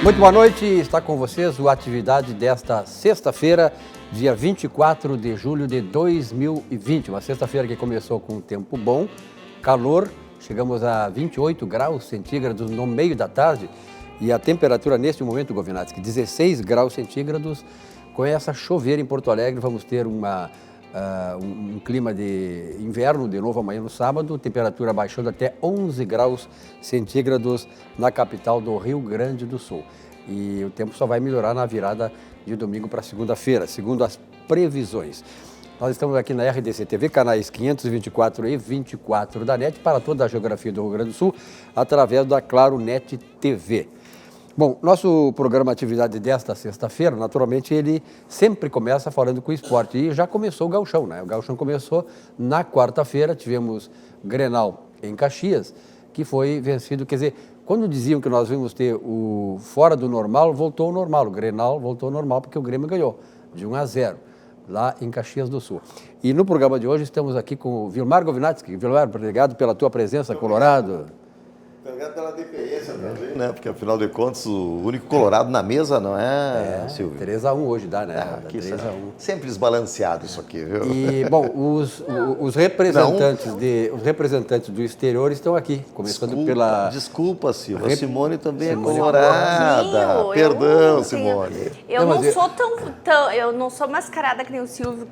Muito boa noite, está com vocês o Atividade desta sexta-feira, dia 24 de julho de 2020. Uma sexta-feira que começou com um tempo bom, calor, chegamos a 28 graus centígrados no meio da tarde e a temperatura neste momento, Govinatsky, 16 graus centígrados. Começa a chover em Porto Alegre, vamos ter um clima de inverno de novo amanhã no sábado, temperatura baixando até 11 graus centígrados na capital do Rio Grande do Sul. E o tempo só vai melhorar na virada de domingo para segunda-feira, segundo as previsões. Nós estamos aqui na RDC TV, canais 524 e 24 da NET, para toda a geografia do Rio Grande do Sul, através da Claro NET TV. Bom, nosso programa Atividade desta sexta-feira, naturalmente, ele sempre começa falando com o esporte. E já começou o Gauchão, né? O Gauchão começou na quarta-feira, tivemos Grenal em Caxias, que foi vencido. Quer dizer, quando diziam que nós íamos ter o fora do normal, voltou ao normal. O Grenal voltou ao normal porque o Grêmio ganhou de 1-0 lá em Caxias do Sul. E no programa de hoje estamos aqui com o Vilmar Govinatsky. Vilmar, obrigado pela tua presença, Colorado. Obrigado pela deferência também, né? Porque afinal de contas o único colorado na mesa, não é, Silvio? 3-1 hoje dá, né? Ah, 3-1. Sempre desbalanceado isso aqui, viu? E, bom, os representantes do exterior estão aqui, começando pela... Desculpa, Silvio. A Simone também é colorada. Perdão, Simone. Eu não sou mascarada que nem o Silvio,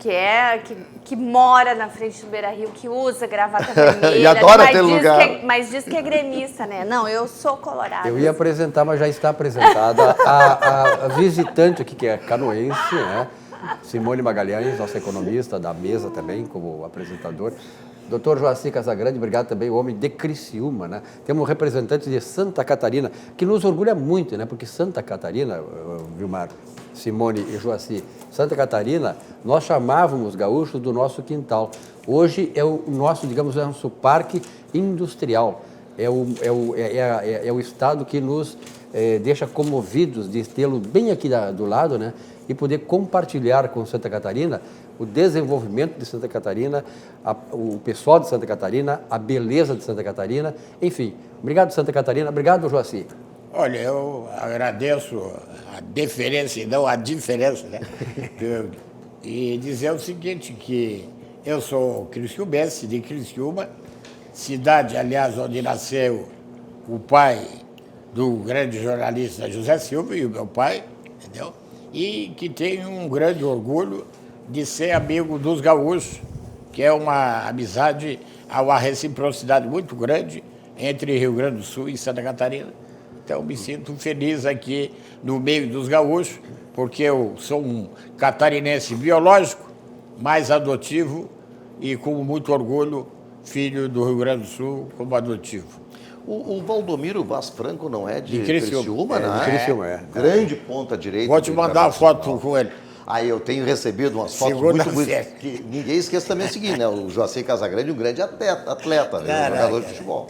que mora na frente do Beira-Rio, que usa gravata vermelha. E adora ter lugar. Mas diz que é gremista, né? Não, eu sou colorada. Eu ia apresentar, mas já está apresentada a visitante aqui, que é canoense, né? Simone Magalhães, nossa economista da mesa também, como apresentador. Dr. Joaci Casagrande, obrigado também, o homem de Criciúma, né? Temos um representante de Santa Catarina, que nos orgulha muito, né? Porque Santa Catarina, Vilmar, Simone e Joaci, Santa Catarina, nós chamávamos gaúchos do nosso quintal. Hoje é o nosso, digamos, nosso parque industrial. É o estado que nos deixa comovidos de tê-lo bem aqui do lado, né? E poder compartilhar com Santa Catarina o desenvolvimento de Santa Catarina, o pessoal de Santa Catarina, a beleza de Santa Catarina, enfim. Obrigado, Santa Catarina. Obrigado, Joaci. Olha, eu agradeço a deferência e não a diferença, né? E dizer o seguinte, que eu sou criciumense, de Criciúma, cidade, aliás, onde nasceu o pai do grande jornalista José Silva e o meu pai, entendeu? E que tenho um grande orgulho de ser amigo dos gaúchos, que é uma amizade, uma reciprocidade muito grande entre Rio Grande do Sul e Santa Catarina. Então, me sinto feliz aqui no meio dos gaúchos, porque eu sou um catarinense biológico, mais adotivo e com muito orgulho, filho do Rio Grande do Sul como adotivo. O Valdomiro Vaz Franco não é de Criciúma, né? De Criciúma, é. Grande ponta direita. Vou te mandar uma foto com ele. Aí eu tenho recebido umas fotos muito... Que ninguém esqueça também o seguinte, né? O Joaci Casagrande é um grande atleta, né? Jogador de futebol.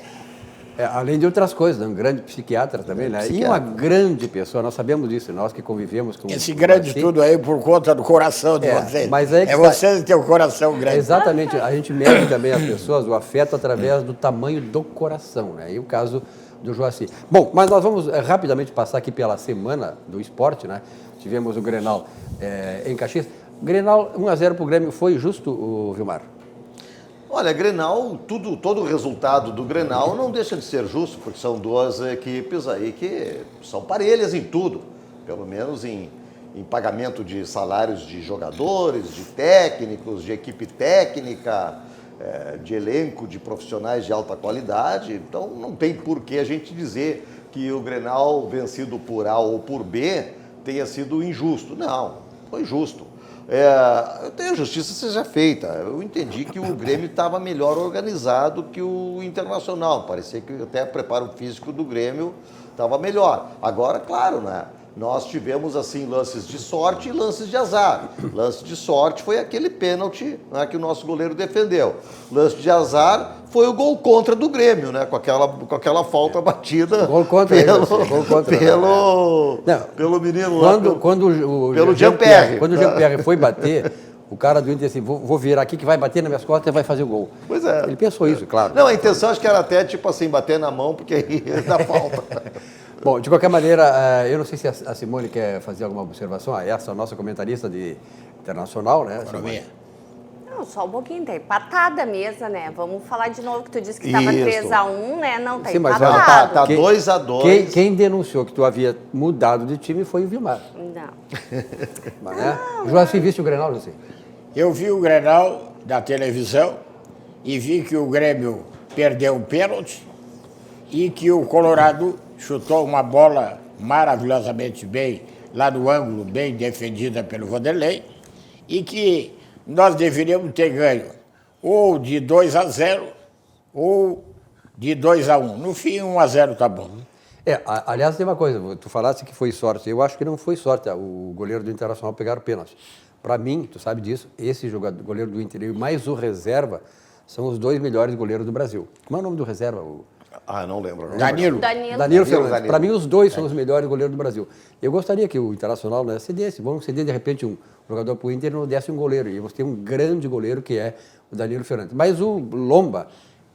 Além de outras coisas, né? Um grande psiquiatra também, né? E uma grande pessoa, nós sabemos disso, nós que convivemos com... Esse grande tudo aí por conta do coração de vocês. Mas é vocês que têm o coração grande. Exatamente, a gente mede também as pessoas, o afeto através do tamanho do coração, né? E o caso do Joaci. Bom, mas nós vamos rapidamente passar aqui pela semana do esporte, né? Tivemos o Grenal em Caxias. Grenal 1-0 para o Grêmio, foi justo, Vilmar? Olha, Grenal, todo o resultado do Grenal não deixa de ser justo, porque são duas equipes aí que são parelhas em tudo, pelo menos em pagamento de salários de jogadores, de técnicos, de equipe técnica, de elenco, de profissionais de alta qualidade. Então não tem por que a gente dizer que o Grenal vencido por A ou por B tenha sido injusto. Não, foi justo. A justiça seja feita. Eu entendi que o Grêmio estava melhor organizado que o Internacional. Parecia que até o preparo físico do Grêmio estava melhor. Agora, claro, né? Nós tivemos assim lances de sorte e lances de azar. Lance de sorte foi aquele pênalti, né, que o nosso goleiro defendeu. Lance de azar foi o gol contra do Grêmio, né, com aquela falta batida gol contra pelo menino pelo Jean-Pierre. Quando o Jean-Pierre foi bater, o cara do Inter disse assim, vou virar aqui que vai bater nas minhas costas e vai fazer o gol. Pois é. Ele pensou isso, claro. Não, a intenção acho que era até tipo assim, bater na mão, porque aí dá falta. Bom, de qualquer maneira, eu não sei se a Simone quer fazer alguma observação. Essa é a nossa comentarista de internacional, né? Economia. Não, só um pouquinho, tá empatada a mesa, né? Vamos falar de novo que tu disse que estava Isso. 3-1, né? Não, tá Sim, mas empatado. Tá Quem- 2-2. Quem denunciou que tu havia mudado de time foi o Vilmar. Não. Mas, né? Joaci, viste o Grenal, Joaci? Eu vi o Grenal da televisão e vi que o Grêmio perdeu um pênalti e que o Colorado chutou uma bola maravilhosamente bem, lá no ângulo, bem defendida pelo Vanderlei, e que nós deveríamos ter ganho ou de 2-0 ou de 2-1. No fim, 1-0 tá bom. Aliás, tem uma coisa, tu falaste que foi sorte. Eu acho que não foi sorte o goleiro do Internacional pegar o pênalti. Para mim, tu sabe disso, esse jogador, goleiro do Inter e mais o reserva são os 2 melhores goleiros do Brasil. Como é o nome do reserva? Não lembro. Não. Danilo. Danilo Fernandes. Danilo. Para mim, os 2 são os melhores goleiros do Brasil. Eu gostaria que o Internacional, né, cedesse. Vamos ceder, de repente, um jogador para o Inter e não desse um goleiro. E você tem um grande goleiro que é o Danilo Fernandes. Mas o Lomba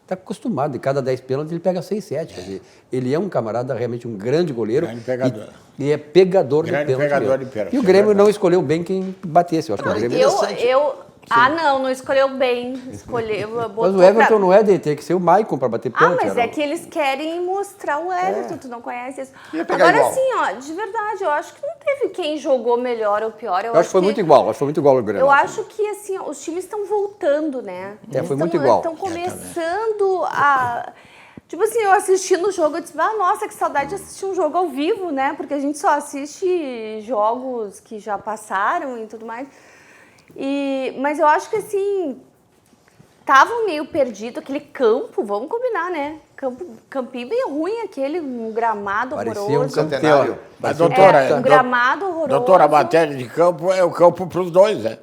está acostumado. De cada 10 pênaltis, ele pega 6, 7. Quer dizer, ele é um camarada, realmente um grande goleiro. Grande pegador. E é pegador Grande de pênalti. pegador mesmo. de pênalti, E o é Grêmio verdade. não escolheu bem quem batesse. Eu acho que o Grêmio... Não escolheu bem. Escolheu, Mas botou o Everton pra... não é de ter que ser o Maicon para bater pênalti. mas era é que eles querem mostrar o Everton, tu não conhece isso. Ia pegar Agora igual. sim, ó, de verdade, eu acho que não teve quem jogou melhor ou pior. Eu acho que foi muito igual. Acho que foi muito igual o Grêmio. Eu acho que, assim, os times estão voltando, né? Foi muito igual. Estão começando a... Tipo assim, eu assistindo o jogo, eu disse, nossa, que saudade de assistir um jogo ao vivo, né? Porque a gente só assiste jogos que já passaram e tudo mais. Mas eu acho que, assim, tava meio perdido aquele campo, vamos combinar, né? Campinho bem ruim aquele, um gramado Parecia um horroroso. campo Centenário. teórico. Mas, doutora, Um gramado horroroso. doutora, a matéria de campo é o campo para os dois, né?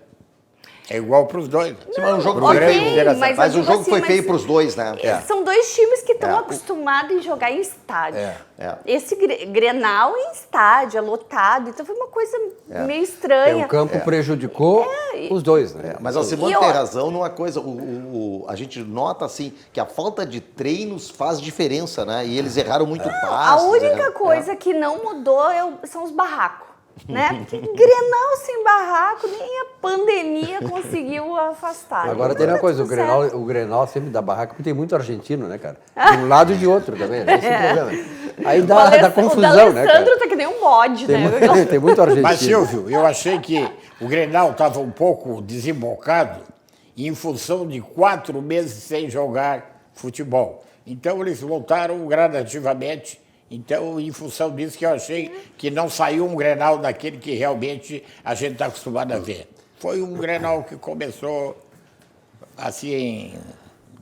É igual para os dois. Sim, mas o jogo Ok, foi feio. mas Mas eu o digo jogo assim, foi mas- feio para os dois, né? São 2 times que estão É. acostumados em jogar em estádio. É. Esse Grenal em estádio, é lotado. Então foi uma coisa meio estranha. O campo prejudicou os dois, né? Mas a Simone E eu- tem razão numa coisa, a gente nota assim que a falta de treinos faz diferença, né? E eles erraram muito A passes. única coisa que não mudou são os barracos. Né? Porque Grenal sem barraco, nem a pandemia conseguiu afastar. Agora Então, tem uma tá coisa, tudo certo. o Grenal sempre dá barraco, porque tem muito argentino, né, cara? De um lado e de outro também, né? Esse é o problema. Aí O dá confusão, o né, Alessandro cara? tá que nem um bode, Tem, né? tem muito argentino. Mas, Silvio, eu achei que o Grenal estava um pouco desembocado em função de 4 meses sem jogar futebol. Então, eles voltaram gradativamente. Então, em função disso que eu achei que não saiu um Grenal daquele que realmente a gente está acostumado a ver. Foi um Grenal que começou assim,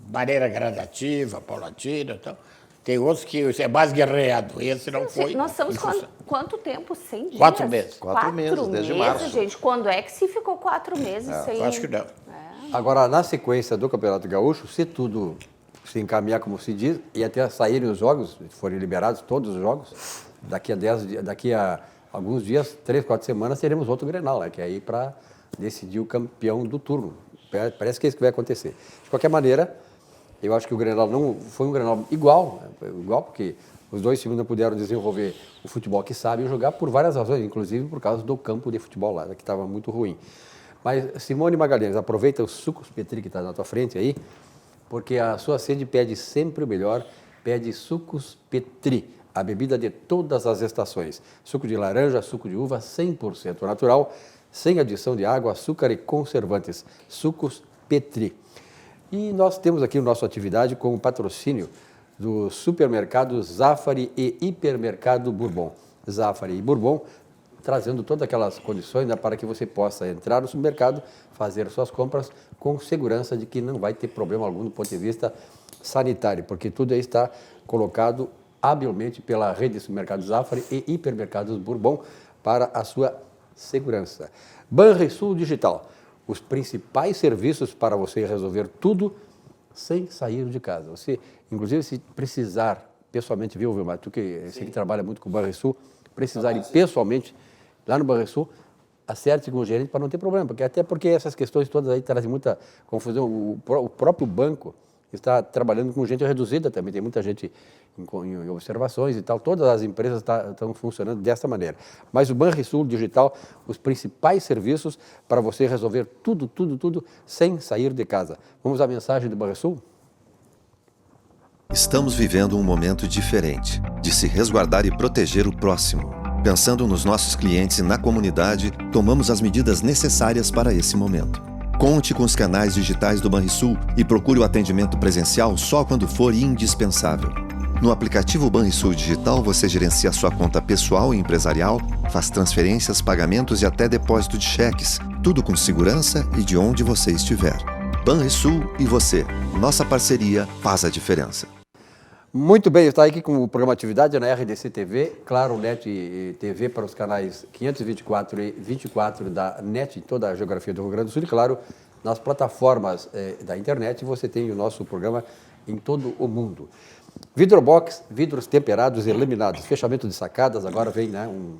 de maneira gradativa, paulatina e tal. Tem outros que é mais guerreado. Esse não foi. Nós estamos em função- quanto tempo? 100 dias? 4 meses. 4 meses, desde março. Gente. Quando é que se ficou 4 meses sem... Eu acho que não. Agora, na sequência do Campeonato Gaúcho, se tudo se encaminhar como se diz, e até saírem os jogos, forem liberados todos os jogos, daqui a alguns dias, 3, 4 semanas, teremos outro Grenal, né? Que é aí para decidir o campeão do turno. Parece que é isso que vai acontecer. De qualquer maneira, eu acho que o Grenal não foi um Grenal igual, né? Igual porque os dois times não puderam desenvolver o futebol que sabem jogar por várias razões, inclusive por causa do campo de futebol lá, que estava muito ruim. Mas, Simone Magalhães, aproveita o Sucos Petri que está na tua frente aí, porque a sua sede pede sempre o melhor, pede Sucos Petri, a bebida de todas as estações. Suco de laranja, suco de uva, 100% natural, sem adição de água, açúcar e conservantes. Sucos Petri. E nós temos aqui a nossa atividade com o patrocínio do supermercado Zafari e hipermercado Bourbon. Zafari e Bourbon, trazendo todas aquelas condições, né, para que você possa entrar no supermercado, fazer suas compras com segurança de que não vai ter problema algum do ponto de vista sanitário, porque tudo aí está colocado habilmente pela rede de supermercados Zafari e hipermercados Bourbon para a sua segurança. Banrisul Digital, os principais serviços para você resolver tudo sem sair de casa. Você, inclusive, se precisar pessoalmente, viu, Vilmar, tu que sei que trabalha muito com o Banrisul, precisar ir pessoalmente lá no Banrisul, acerte com o gerente para não ter problema, porque até porque essas questões todas aí trazem muita confusão. O próprio banco, está trabalhando com gente reduzida também, tem muita gente em observações e tal, todas as empresas estão funcionando dessa maneira. Mas o Banrisul Digital, os principais serviços para você resolver tudo sem sair de casa. Vamos à mensagem do Banrisul? Estamos vivendo um momento diferente, de se resguardar e proteger o próximo. Pensando nos nossos clientes e na comunidade, tomamos as medidas necessárias para esse momento. Conte com os canais digitais do Banrisul e procure o atendimento presencial só quando for indispensável. No aplicativo Banrisul Digital, você gerencia sua conta pessoal e empresarial, faz transferências, pagamentos e até depósito de cheques, tudo com segurança e de onde você estiver. Banrisul e você. Nossa parceria faz a diferença. Muito bem, está aqui com o programa Atividade na RDC TV, Claro NET TV para os canais 524 e 24 da NET em toda a geografia do Rio Grande do Sul e, claro, nas plataformas da internet você tem o nosso programa em todo o mundo. Vidrobox, vidros temperados e laminados, fechamento de sacadas, agora vem um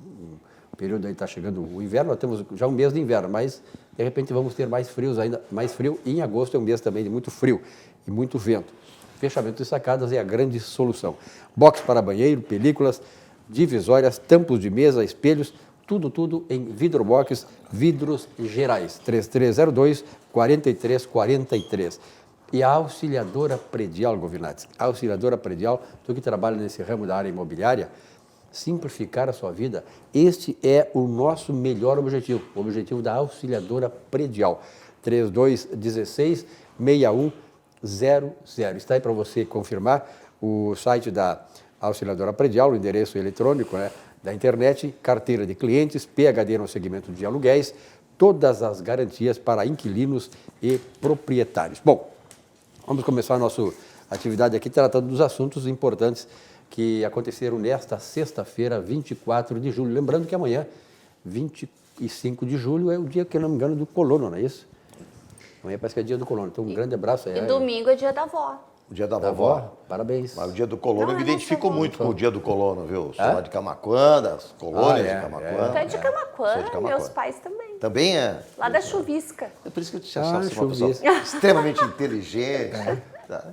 período aí, está chegando o inverno, nós temos já um mês de inverno, mas de repente vamos ter mais frios ainda, mais frio, e em agosto é um mês também de muito frio e muito vento. Fechamento de sacadas é a grande solução. Box para banheiro, películas, divisórias, tampos de mesa, espelhos, tudo em Vidrobox, vidros gerais, 3302-4343. E a Auxiliadora Predial, Govinati, a Auxiliadora Predial, tu que trabalha nesse ramo da área imobiliária, simplificar a sua vida, este é o nosso melhor objetivo, o objetivo da Auxiliadora Predial, 3216-6100. Está aí para você confirmar o site da Auxiliadora Predial, o endereço eletrônico da internet, carteira de clientes, PhD no segmento de aluguéis, todas as garantias para inquilinos e proprietários. Bom, vamos começar a nossa atividade aqui tratando dos assuntos importantes que aconteceram nesta sexta-feira, 24 de julho. Lembrando que amanhã, 25 de julho, é o dia, que não me engano, do colono, não é isso? Amanhã parece que é dia do colono. Então, um grande abraço. E domingo é dia da avó. O dia da vovó? Parabéns. Mas o dia do colono eu me identifico muito com o dia do colono, viu? Sou É? lá de Camaquã, das colônias de Camaquã. Tu é de Camaquã, Sou de Camaquã. meus pais também. Também é? Lá da Chuvisca. É por isso que eu te achava uma pessoa chuvisco. extremamente inteligente. Tá.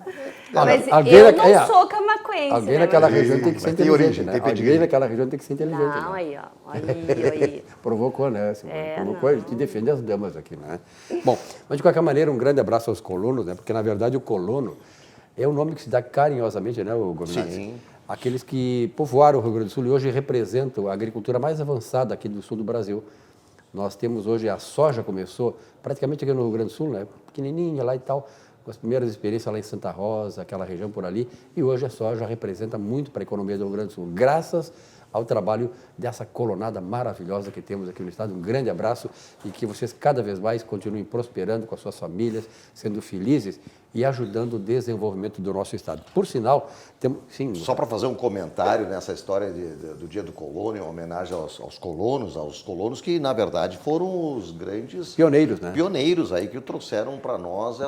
Mas alguém eu naquela- não sou camaquense, Alguém né? naquela mas- região tem que ser Mas tem inteligente, origem, né? tem pedigree. Alguém naquela região tem que ser inteligente. Não, né? aí, ó. Aí. Provocou, né? Provocou, não. a gente defende as damas aqui, né? Bom, mas de qualquer maneira, um grande abraço aos colonos, né? Porque, na verdade, o colono é o nome que se dá carinhosamente, né, o Gominati? Sim. Aqueles que povoaram o Rio Grande do Sul e hoje representam a agricultura mais avançada aqui do sul do Brasil. Nós temos hoje, a soja começou praticamente aqui no Rio Grande do Sul, né? Pequenininha lá e tal, com as primeiras experiências lá em Santa Rosa, aquela região por ali, e hoje a soja representa muito para a economia do Rio Grande do Sul, graças ao trabalho dessa colonada maravilhosa que temos aqui no estado. Um grande abraço e que vocês cada vez mais continuem prosperando com as suas famílias, sendo felizes e ajudando o desenvolvimento do nosso estado. Por sinal, temos... Sim, Só para fazer um comentário nessa história do dia do colono, em homenagem aos colonos que, na verdade, foram os grandes pioneiros, né? pioneiros aí que trouxeram para nós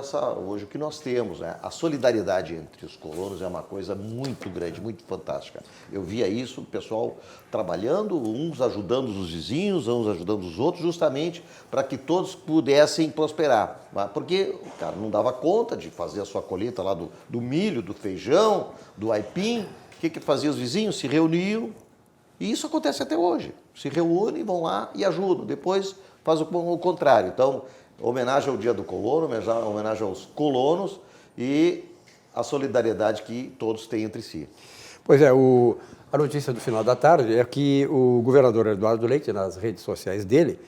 hoje o que nós temos, né? A solidariedade entre os colonos é uma coisa muito grande, muito fantástica. Eu via isso, o pessoal trabalhando, uns ajudando os vizinhos, uns ajudando os outros, justamente para que todos pudessem prosperar. Porque o cara não dava conta de fazer a sua colheita lá do milho, do feijão, do aipim. O que fazia os vizinhos? Se reuniam, e isso acontece até hoje. Se reúnem, vão lá e ajudam. Depois faz o contrário. Então, homenagem ao dia do colono, homenagem aos colonos e a solidariedade que todos têm entre si. Pois é, a notícia do final da tarde é que o governador Eduardo Leite, nas redes sociais dele,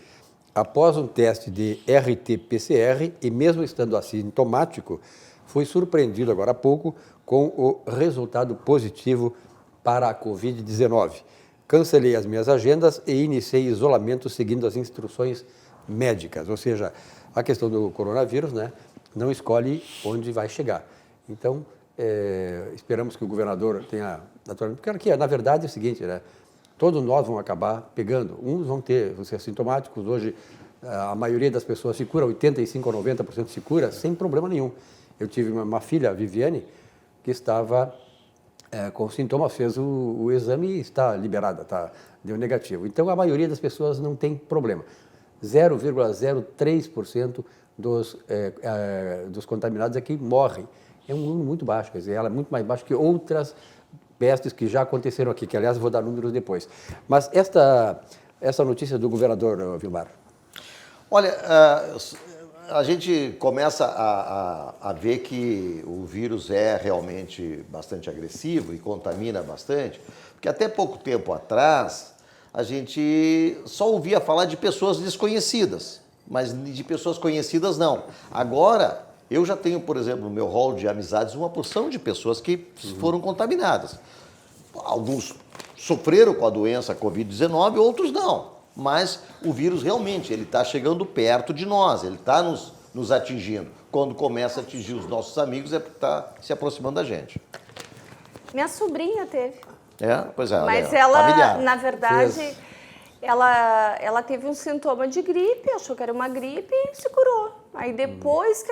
após um teste de RT-PCR e mesmo estando assintomático, foi surpreendido agora há pouco com o resultado positivo para a Covid-19. Cancelei as minhas agendas e iniciei isolamento seguindo as instruções médicas, ou seja, a questão do coronavírus, né, não escolhe onde vai chegar. Então, esperamos que o governador tenha... Porque aqui, na verdade, é o seguinte, né? Todos nós vamos acabar pegando. Uns vão ser assintomáticos. Hoje, a maioria das pessoas se cura, 85% a 90% se cura, sem problema nenhum. Eu tive uma filha, a Viviane, que estava com sintomas, fez o exame e está liberada, deu negativo. Então, a maioria das pessoas não tem problema. 0,03% dos contaminados aqui morrem. É um número muito baixo, quer dizer, ela é muito mais baixa que outras pestes que já aconteceram aqui, que aliás eu vou dar números depois. Mas essa notícia do governador, Vilmar? Olha, a gente começa a ver que o vírus é realmente bastante agressivo e contamina bastante, porque até pouco tempo atrás a gente só ouvia falar de pessoas desconhecidas, mas de pessoas conhecidas não. Agora, eu já tenho, por exemplo, no meu hall de amizades, uma porção de pessoas que foram contaminadas. Alguns sofreram com a doença Covid-19, outros não. Mas o vírus realmente, ele está chegando perto de nós, ele está nos atingindo. Quando começa a atingir os nossos amigos, é porque está se aproximando da gente. Minha sobrinha teve. Pois é. Mas olha, ela, familiar. na verdade, ela teve um sintoma de gripe, achou que era uma gripe e se curou. Aí depois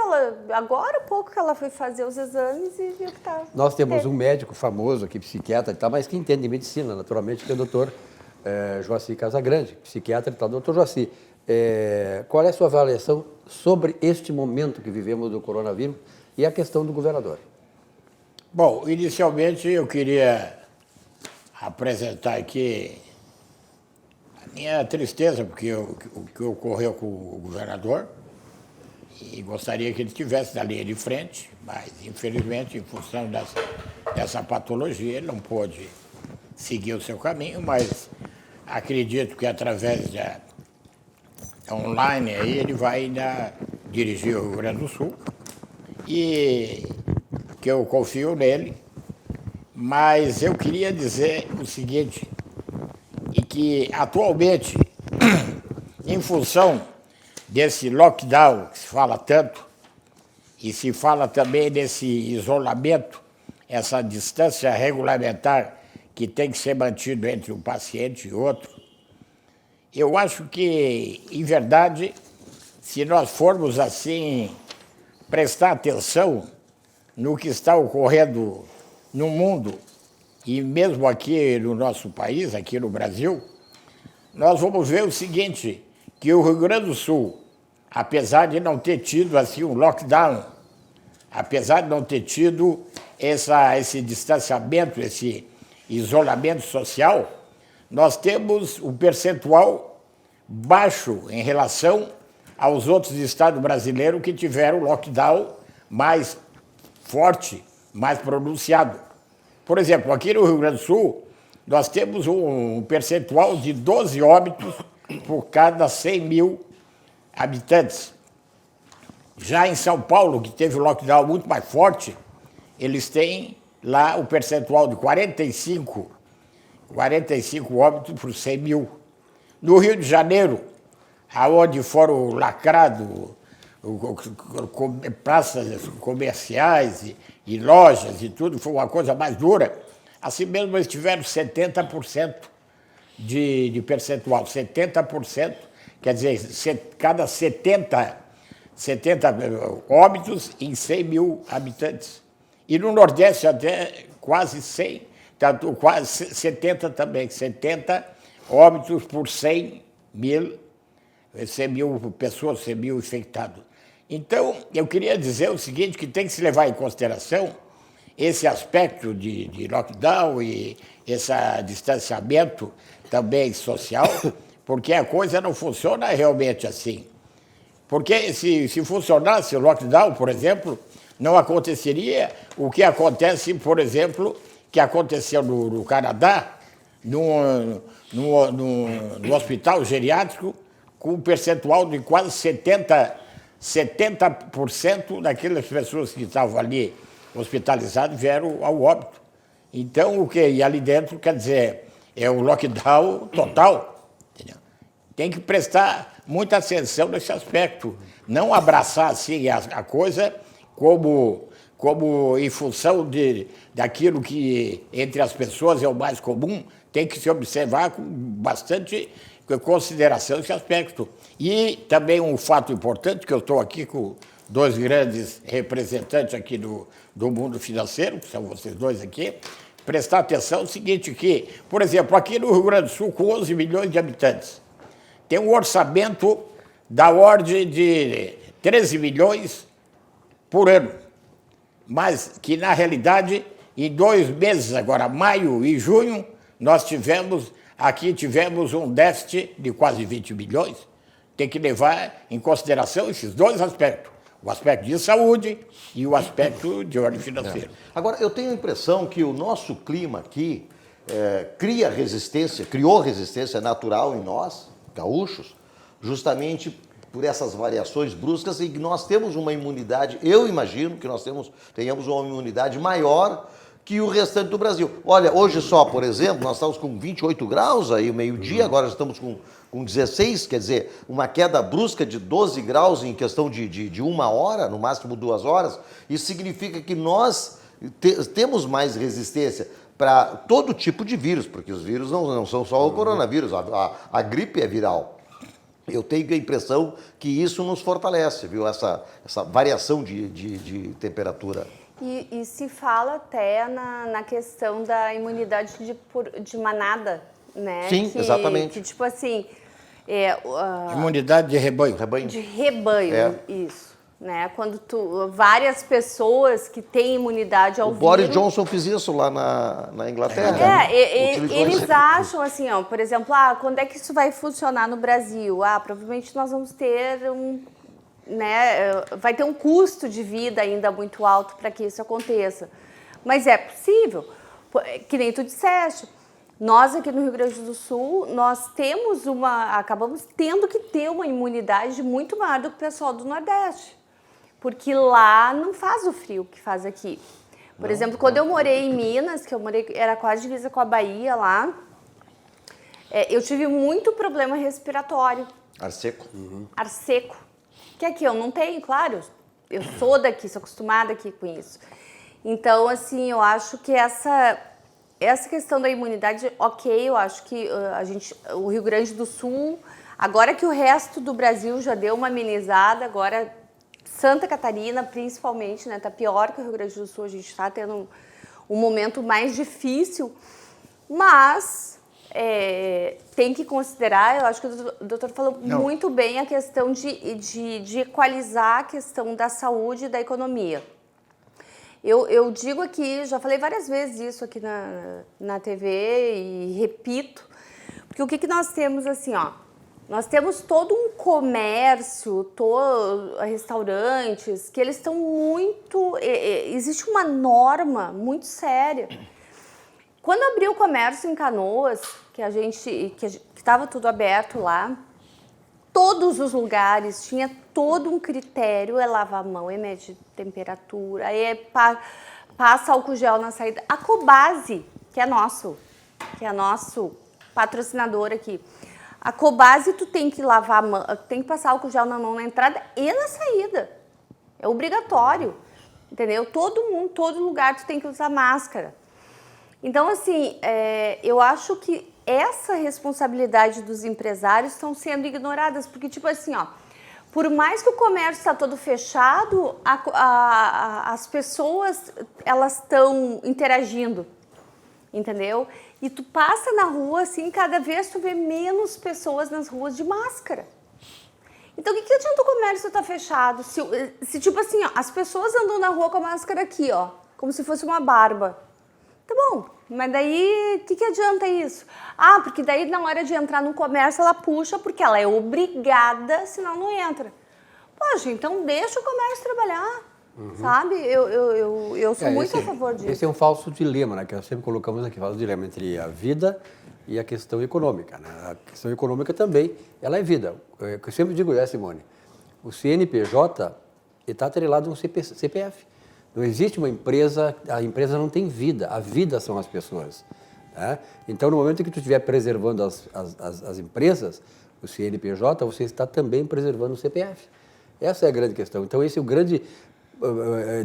agora há pouco que ela foi fazer os exames e viu que estava. Nós temos um médico famoso aqui, psiquiatra e tal, mas que entende de medicina, naturalmente, que é o doutor Joaci Casagrande, psiquiatra e tal. Doutor Joaci, qual é a sua avaliação sobre este momento que vivemos do coronavírus e a questão do governador? Bom, inicialmente eu queria apresentar aqui a minha tristeza, porque o que ocorreu com o governador, e gostaria que ele estivesse na linha de frente, mas infelizmente, em função dessa patologia, ele não pôde seguir o seu caminho, mas acredito que através da online aí ele vai ainda dirigir o Rio Grande do Sul e que eu confio nele, mas eu queria dizer o seguinte, e que atualmente, em função desse lockdown que se fala tanto, e se fala também desse isolamento, essa distância regulamentar que tem que ser mantido entre um paciente e outro, eu acho que, em verdade, se nós formos assim prestar atenção no que está ocorrendo no mundo e mesmo aqui no nosso país, aqui no Brasil, nós vamos ver o seguinte, que o Rio Grande do Sul, apesar de não ter tido assim um lockdown, apesar de não ter tido esse distanciamento, esse isolamento social, nós temos um percentual baixo em relação aos outros estados brasileiros que tiveram lockdown mais forte, mais pronunciado. Por exemplo, aqui no Rio Grande do Sul, nós temos um percentual de 12 óbitos por cada 100 mil habitantes. Já em São Paulo, que teve o lockdown muito mais forte, eles têm lá o percentual de 45 óbitos por 100 mil. No Rio de Janeiro, aonde foram lacrados praças comerciais e lojas e tudo, foi uma coisa mais dura, assim mesmo eles tiveram 70% de percentual. 70%, quer dizer, cada 70 óbitos em 100 mil habitantes. E no Nordeste até quase 100, quase 70 também, 70 óbitos por 100 mil pessoas, 100 mil infectados. Então, eu queria dizer o seguinte, que tem que se levar em consideração esse aspecto de lockdown e esse distanciamento também social, porque a coisa não funciona realmente assim. Porque se funcionasse o lockdown, por exemplo, não aconteceria o que acontece, por exemplo, que aconteceu no Canadá, no hospital geriátrico, com um percentual de quase 70% daquelas pessoas que estavam ali hospitalizadas vieram ao óbito. Então, e ali dentro, quer dizer, é o lockdown total. Entendeu? Tem que prestar muita atenção nesse aspecto. Não abraçar assim a coisa como em função daquilo que entre as pessoas é o mais comum, tem que se observar com bastante consideração esse aspecto. E também um fato importante, que eu estou aqui com dois grandes representantes aqui do mundo financeiro, que são vocês dois aqui, prestar atenção no seguinte, que, por exemplo, aqui no Rio Grande do Sul, com 11 milhões de habitantes, tem um orçamento da ordem de 13 milhões por ano. mas que, na realidade, em 2 meses, agora maio e junho, nós tivemos um déficit de quase 20 bilhões. Tem que levar em consideração esses 2 aspectos, o aspecto de saúde e o aspecto de ordem financeira. Agora, eu tenho a impressão que o nosso clima aqui criou resistência natural em nós, gaúchos, justamente por essas variações bruscas, e que nós temos uma imunidade, eu imagino que nós tenhamos uma imunidade maior que o restante do Brasil. Olha, hoje só, por exemplo, nós estamos com 28 graus aí, o meio-dia, agora estamos com 16, quer dizer, uma queda brusca de 12 graus em questão de 1 hora, no máximo 2 horas. Isso significa que nós temos mais resistência para todo tipo de vírus, porque os vírus não são só o coronavírus, a gripe é viral. Eu tenho a impressão que isso nos fortalece, viu? Essa variação de temperatura. E se fala até na questão da imunidade de manada, né? Sim, exatamente. Que tipo assim... Imunidade de rebanho. De rebanho, isso. Né? Quando várias pessoas que têm imunidade ao vírus... O Boris Johnson fez isso lá na Inglaterra. Eles acham assim, ó, por exemplo, quando é que isso vai funcionar no Brasil? Provavelmente nós vamos ter vai ter um custo de vida ainda muito alto para que isso aconteça. Mas é possível, que nem tu disseste. Nós aqui no Rio Grande do Sul, nós acabamos tendo que ter uma imunidade muito maior do que o pessoal do Nordeste. Porque lá não faz o frio que faz aqui. Por exemplo, quando eu morei em Minas, era quase divisa com a Bahia lá, eu tive muito problema respiratório. Ar seco. Ar seco. Que aqui eu não tenho, claro. Eu sou daqui, sou acostumada aqui com isso. Então, assim, eu acho que essa questão da imunidade, ok, eu acho que o Rio Grande do Sul, agora que o resto do Brasil já deu uma amenizada, agora Santa Catarina, principalmente, né, tá pior que o Rio Grande do Sul, a gente está tendo um momento mais difícil, mas tem que considerar, eu acho que o doutor falou muito bem a questão de equalizar a questão da saúde e da economia. Eu digo aqui, já falei várias vezes isso aqui na TV e repito, porque o que nós temos assim, ó, nós temos todo um comércio, restaurantes, que eles estão muito... existe uma norma muito séria. Quando abriu o comércio em Canoas, que estava tudo aberto lá, todos os lugares tinha todo um critério, lavar a mão, mede temperatura, passa álcool gel na saída. A Cobasi, que é nosso patrocinador aqui, a Cobasi tu tem que lavar a mão, tem que passar álcool gel na mão na entrada e na saída. É obrigatório, entendeu? Todo lugar tu tem que usar máscara. Então, assim, eu acho que essa responsabilidade dos empresários estão sendo ignoradas, porque, tipo assim, ó, por mais que o comércio está todo fechado, as pessoas, elas estão interagindo, entendeu? E tu passa na rua, assim, cada vez tu vê menos pessoas nas ruas de máscara. Então, o que adianta o comércio estar fechado? Se tipo assim, ó, as pessoas andam na rua com a máscara aqui, ó, como se fosse uma barba. Tá bom, mas daí, o que adianta isso? Porque daí na hora de entrar no comércio ela puxa, porque ela é obrigada, senão não entra. Poxa, então deixa o comércio trabalhar, sabe? Eu sou muito a favor disso. Esse é um falso dilema, né? Que nós sempre colocamos aqui, falso dilema entre a vida e a questão econômica, né? A questão econômica também, ela é vida. Eu sempre digo, Simone, o CNPJ está atrelado a um CPF. Não existe uma empresa, a empresa não tem vida, a vida são as pessoas. Né? Então, no momento em que tu estiver preservando as empresas, o CNPJ, você está também preservando o CPF. Essa é a grande questão. Então, esse é o grande,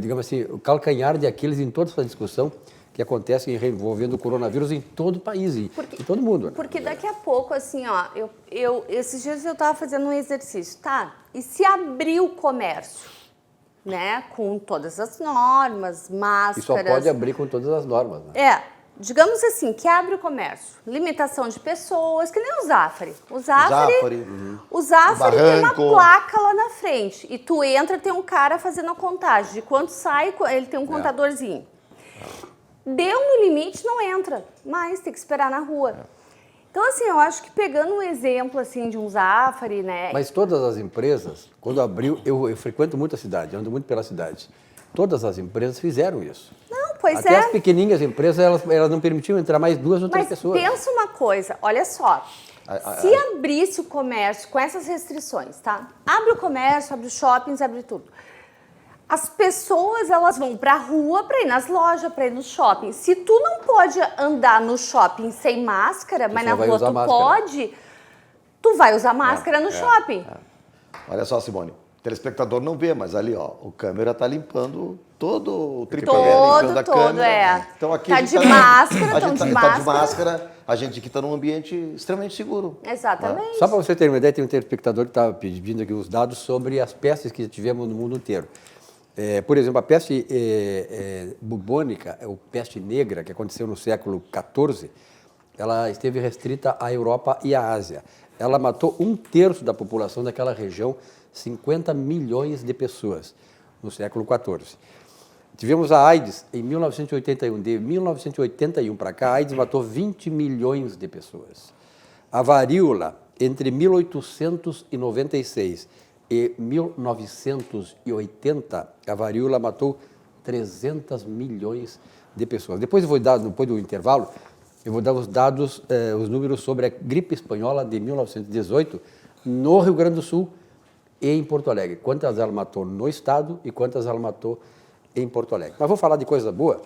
digamos assim, o calcanhar de Aquiles em toda essa discussão que acontece envolvendo o coronavírus em todo o país, em todo mundo. Né? Porque daqui a pouco, assim, ó, esses dias eu estava fazendo um exercício, e se abrir o comércio? Né, com todas as normas, máscaras... E só pode abrir com todas as normas, né? digamos assim, que abre o comércio, limitação de pessoas, que nem o Zafari. O Zafari tem uma placa lá na frente e tu entra, tem um cara fazendo a contagem de quanto sai, ele tem um contadorzinho. Deu no limite, não entra, mas tem que esperar na rua. Então, assim, eu acho que pegando um exemplo, assim, de um Zafari, né? Mas todas as empresas, quando abriu, eu frequento muito a cidade, ando muito pela cidade. Todas as empresas fizeram isso. Não, pois Até é. as pequenininhas empresas, elas não permitiam entrar mais 2 ou 3 pessoas. Mas pensa uma coisa, olha só. Se abrisse o comércio com essas restrições, tá? Abre o comércio, abre os shoppings, abre tudo. As pessoas, elas vão pra rua pra ir nas lojas, pra ir nos shoppings. Se tu não pode andar no shopping sem máscara, mas na rua tu pode, tu vai usar máscara no shopping. Olha só, Simone, o telespectador não vê, mas ali, ó, o câmera tá limpando todo o tripé, limpando a câmera. Então aqui tá de máscara, tá de máscara, a gente aqui tá num ambiente extremamente seguro. Exatamente. Só para você ter uma ideia, tem um telespectador que está pedindo aqui os dados sobre as pestes que tivemos no mundo inteiro. Por exemplo, a peste bubônica, ou peste negra, que aconteceu no século XIV, ela esteve restrita à Europa e à Ásia. Ela matou 1/3 da população daquela região, 50 milhões de pessoas, no século XIV. Tivemos a AIDS em 1981. De 1981 para cá, a AIDS matou 20 milhões de pessoas. A varíola, entre 1896 e 1980, a varíola matou 300 milhões de pessoas. Depois do intervalo, eu vou dar os dados, os números sobre a gripe espanhola de 1918 no Rio Grande do Sul e em Porto Alegre. Quantas ela matou no estado e quantas ela matou em Porto Alegre. Mas vou falar de coisa boa,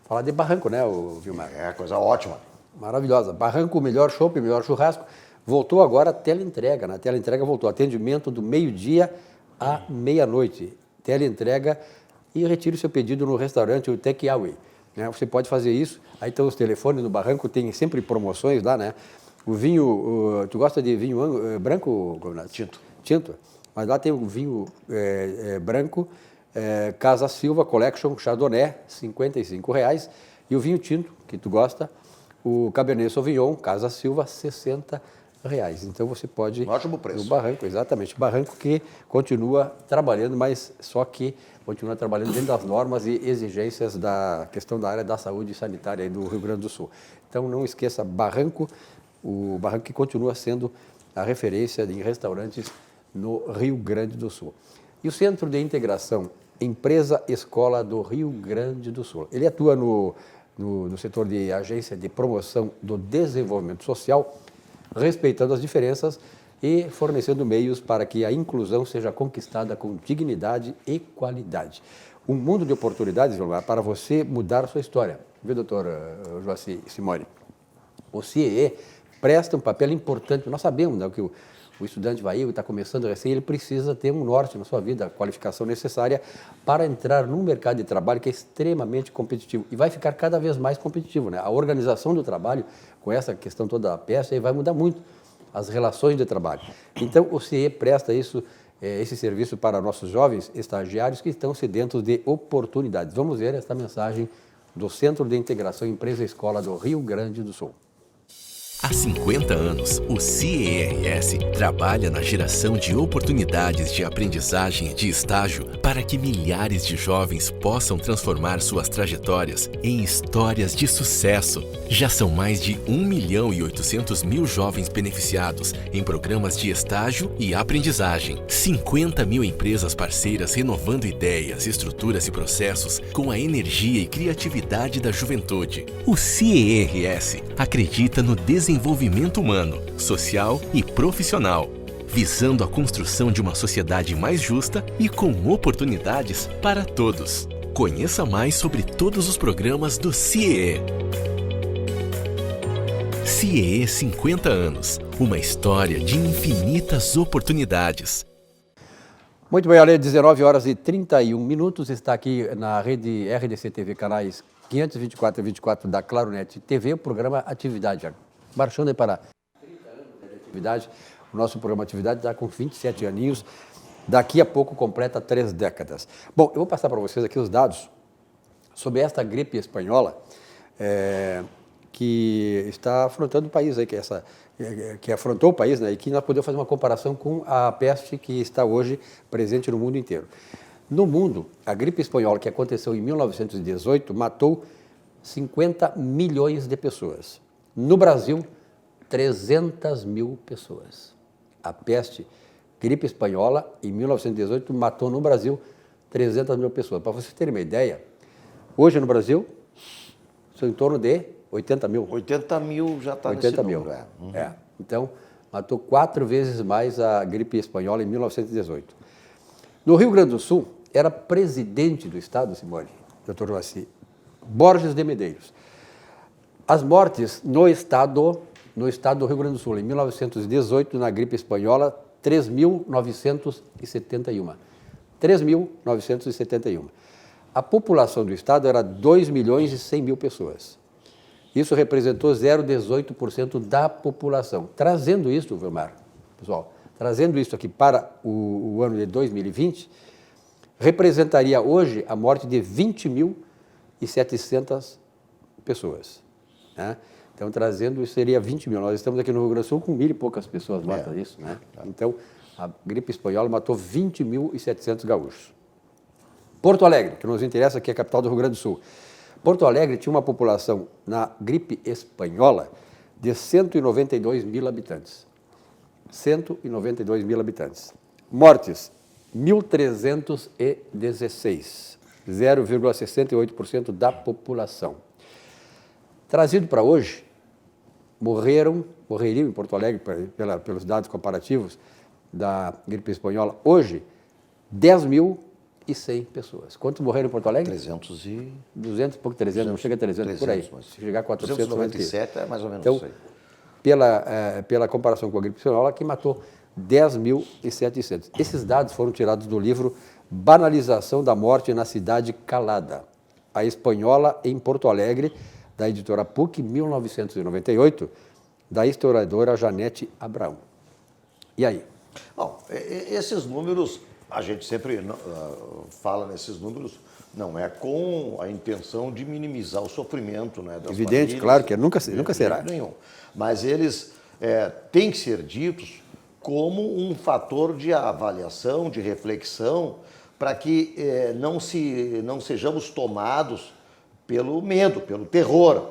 falar de Barranco, né, Vilmar? Coisa ótima. Maravilhosa. Barranco, o melhor chopp, o melhor churrasco. Voltou agora a teleentrega. Na teleentrega voltou atendimento do meio-dia à meia-noite. Teleentrega e retire o seu pedido no restaurante, o Take Away. Né? Você pode fazer isso. Aí estão os telefones no Barranco, tem sempre promoções lá, né? O vinho, tu gosta de vinho branco? Tinto. Mas lá tem o vinho branco, Casa Silva Collection Chardonnay, R$ 55,00. E o vinho tinto, que tu gosta, o Cabernet Sauvignon, Casa Silva, R$ 60,00. Então você pode... Um ótimo preço. No Barranco, exatamente. Barranco que continua trabalhando, mas só que continua trabalhando dentro das normas e exigências da questão da área da saúde sanitária aí do Rio Grande do Sul. Então não esqueça Barranco, o Barranco que continua sendo a referência em restaurantes no Rio Grande do Sul. E o Centro de Integração Empresa Escola do Rio Grande do Sul. Ele atua no setor de agência de promoção do desenvolvimento social, respeitando as diferenças e fornecendo meios para que a inclusão seja conquistada com dignidade e qualidade. Um mundo de oportunidades, Vilmar, para você mudar a sua história. Viu, doutor Joaci Simone? O CIE presta um papel importante. Nós sabemos, né, que o estudante vai está começando recém, ele precisa ter um norte na sua vida, a qualificação necessária para entrar num mercado de trabalho que é extremamente competitivo e vai ficar cada vez mais competitivo, né? A organização do trabalho, com essa questão toda da peça, vai mudar muito as relações de trabalho. Então, o CIE presta esse serviço para nossos jovens estagiários que estão sedentos de oportunidades. Vamos ver esta mensagem do Centro de Integração Empresa Escola do Rio Grande do Sul. Há 50 anos, o CIERS trabalha na geração de oportunidades de aprendizagem e de estágio para que milhares de jovens possam transformar suas trajetórias em histórias de sucesso. Já são mais de 1.800.000 jovens beneficiados em programas de estágio e aprendizagem. 50.000 empresas parceiras renovando ideias, estruturas e processos com a energia e criatividade da juventude. O CIERS acredita no desenvolvimento humano, social e profissional, visando a construção de uma sociedade mais justa e com oportunidades para todos. Conheça mais sobre todos os programas do CIE. CIE 50 anos, uma história de infinitas oportunidades. Muito bem, olha, 19h31, está aqui na rede RDC TV, canais 524 e 24 da Claronet TV, o programa Atividade. Marchando aí para 30 anos de atividade, o nosso programa Atividade está com 27 aninhos, daqui a pouco completa 3 décadas. Bom, eu vou passar para vocês aqui os dados sobre esta gripe espanhola. que está afrontando o país, aí, que afrontou o país, né, e que nós podemos fazer uma comparação com a peste que está hoje presente no mundo inteiro. No mundo, a gripe espanhola, que aconteceu em 1918, matou 50 milhões de pessoas. No Brasil, 300 mil pessoas. A peste, gripe espanhola, em 1918, matou no Brasil 300 mil pessoas. Para vocês terem uma ideia, hoje no Brasil, são em torno de 80 mil. 80 mil já está nesse 80 mil. número. Então, matou 4 vezes mais a gripe espanhola em 1918. No Rio Grande do Sul, era presidente do estado, Simone, Dr. Joaci, Borges de Medeiros. As mortes no estado do Rio Grande do Sul, em 1918, na gripe espanhola, 3.971. 3.971. A população do estado era 2 milhões e 100 mil pessoas. Isso representou 0,18% da população. Trazendo isso, Vilmar, pessoal, trazendo isso aqui para o ano de 2020, representaria hoje a morte de 20.700 pessoas. Né? Então, trazendo isso, seria 20 mil. Nós estamos aqui no Rio Grande do Sul com 1.000 e poucas pessoas mortas, isso, né? Então, a gripe espanhola matou 20.700 gaúchos. Porto Alegre, que nos interessa, que é a capital do Rio Grande do Sul. Porto Alegre tinha uma população, na gripe espanhola, de 192 mil habitantes. 192 mil habitantes. Mortes, 1.316. 0,68% da população. Trazido para hoje, morreriam em Porto Alegre, pelos dados comparativos da gripe espanhola, hoje, 10.100 pessoas. Quantos morreram em Porto Alegre? 200 e pouco, 300, não chega a 300, por aí. Se chegar a 400, 297 é mais ou menos então, isso aí. Pela comparação com a gripe espanhola, que matou 10.700. Esses dados foram tirados do livro Banalização da Morte na Cidade Calada, a espanhola em Porto Alegre, da editora PUC, 1998, da historiadora Janete Abraão. E aí? Bom, esses números, a gente sempre fala nesses números, não é com a intenção de minimizar o sofrimento, né, das evidente, famílias, claro que nunca será. Nenhum. Mas eles têm que ser ditos como um fator de avaliação, de reflexão, para que não sejamos tomados pelo medo, pelo terror,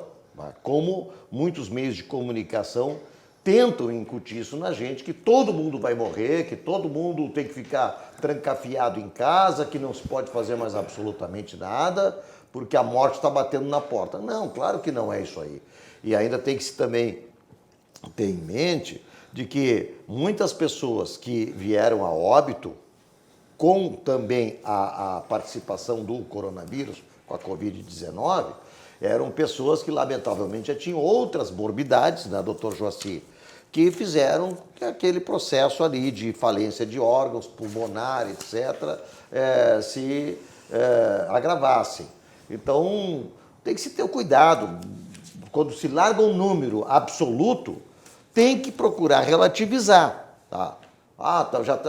como muitos meios de comunicação tentam incutir isso na gente, que todo mundo vai morrer, que todo mundo tem que ficar trancafiado em casa, que não se pode fazer mais absolutamente nada, porque a morte está batendo na porta. Não, claro que não é isso aí. E ainda tem que se também ter em mente de que muitas pessoas que vieram a óbito, com também a participação do coronavírus, com a Covid-19, eram pessoas que, lamentavelmente, já tinham outras morbidades, né, doutor Joaci, que fizeram que aquele processo ali de falência de órgãos, pulmonar, etc., se agravassem. Então, tem que se ter cuidado. Quando se larga um número absoluto, tem que procurar relativizar. Tá?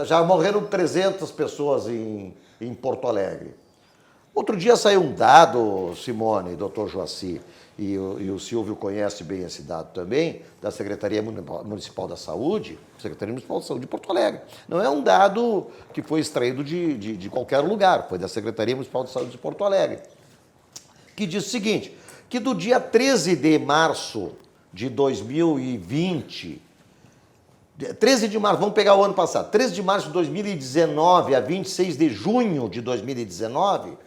Já morreram 300 pessoas em Porto Alegre. Outro dia saiu um dado, Simone, doutor Joaci, e o Silvio conhece bem esse dado também, da Secretaria Municipal da Saúde, Secretaria Municipal da Saúde de Porto Alegre. Não é um dado que foi extraído de qualquer lugar, foi da Secretaria Municipal de Saúde de Porto Alegre, que diz o seguinte, que do dia 13 de março de 2020, 13 de março, vamos pegar o ano passado, 13 de março de 2019 a 26 de junho de 2019,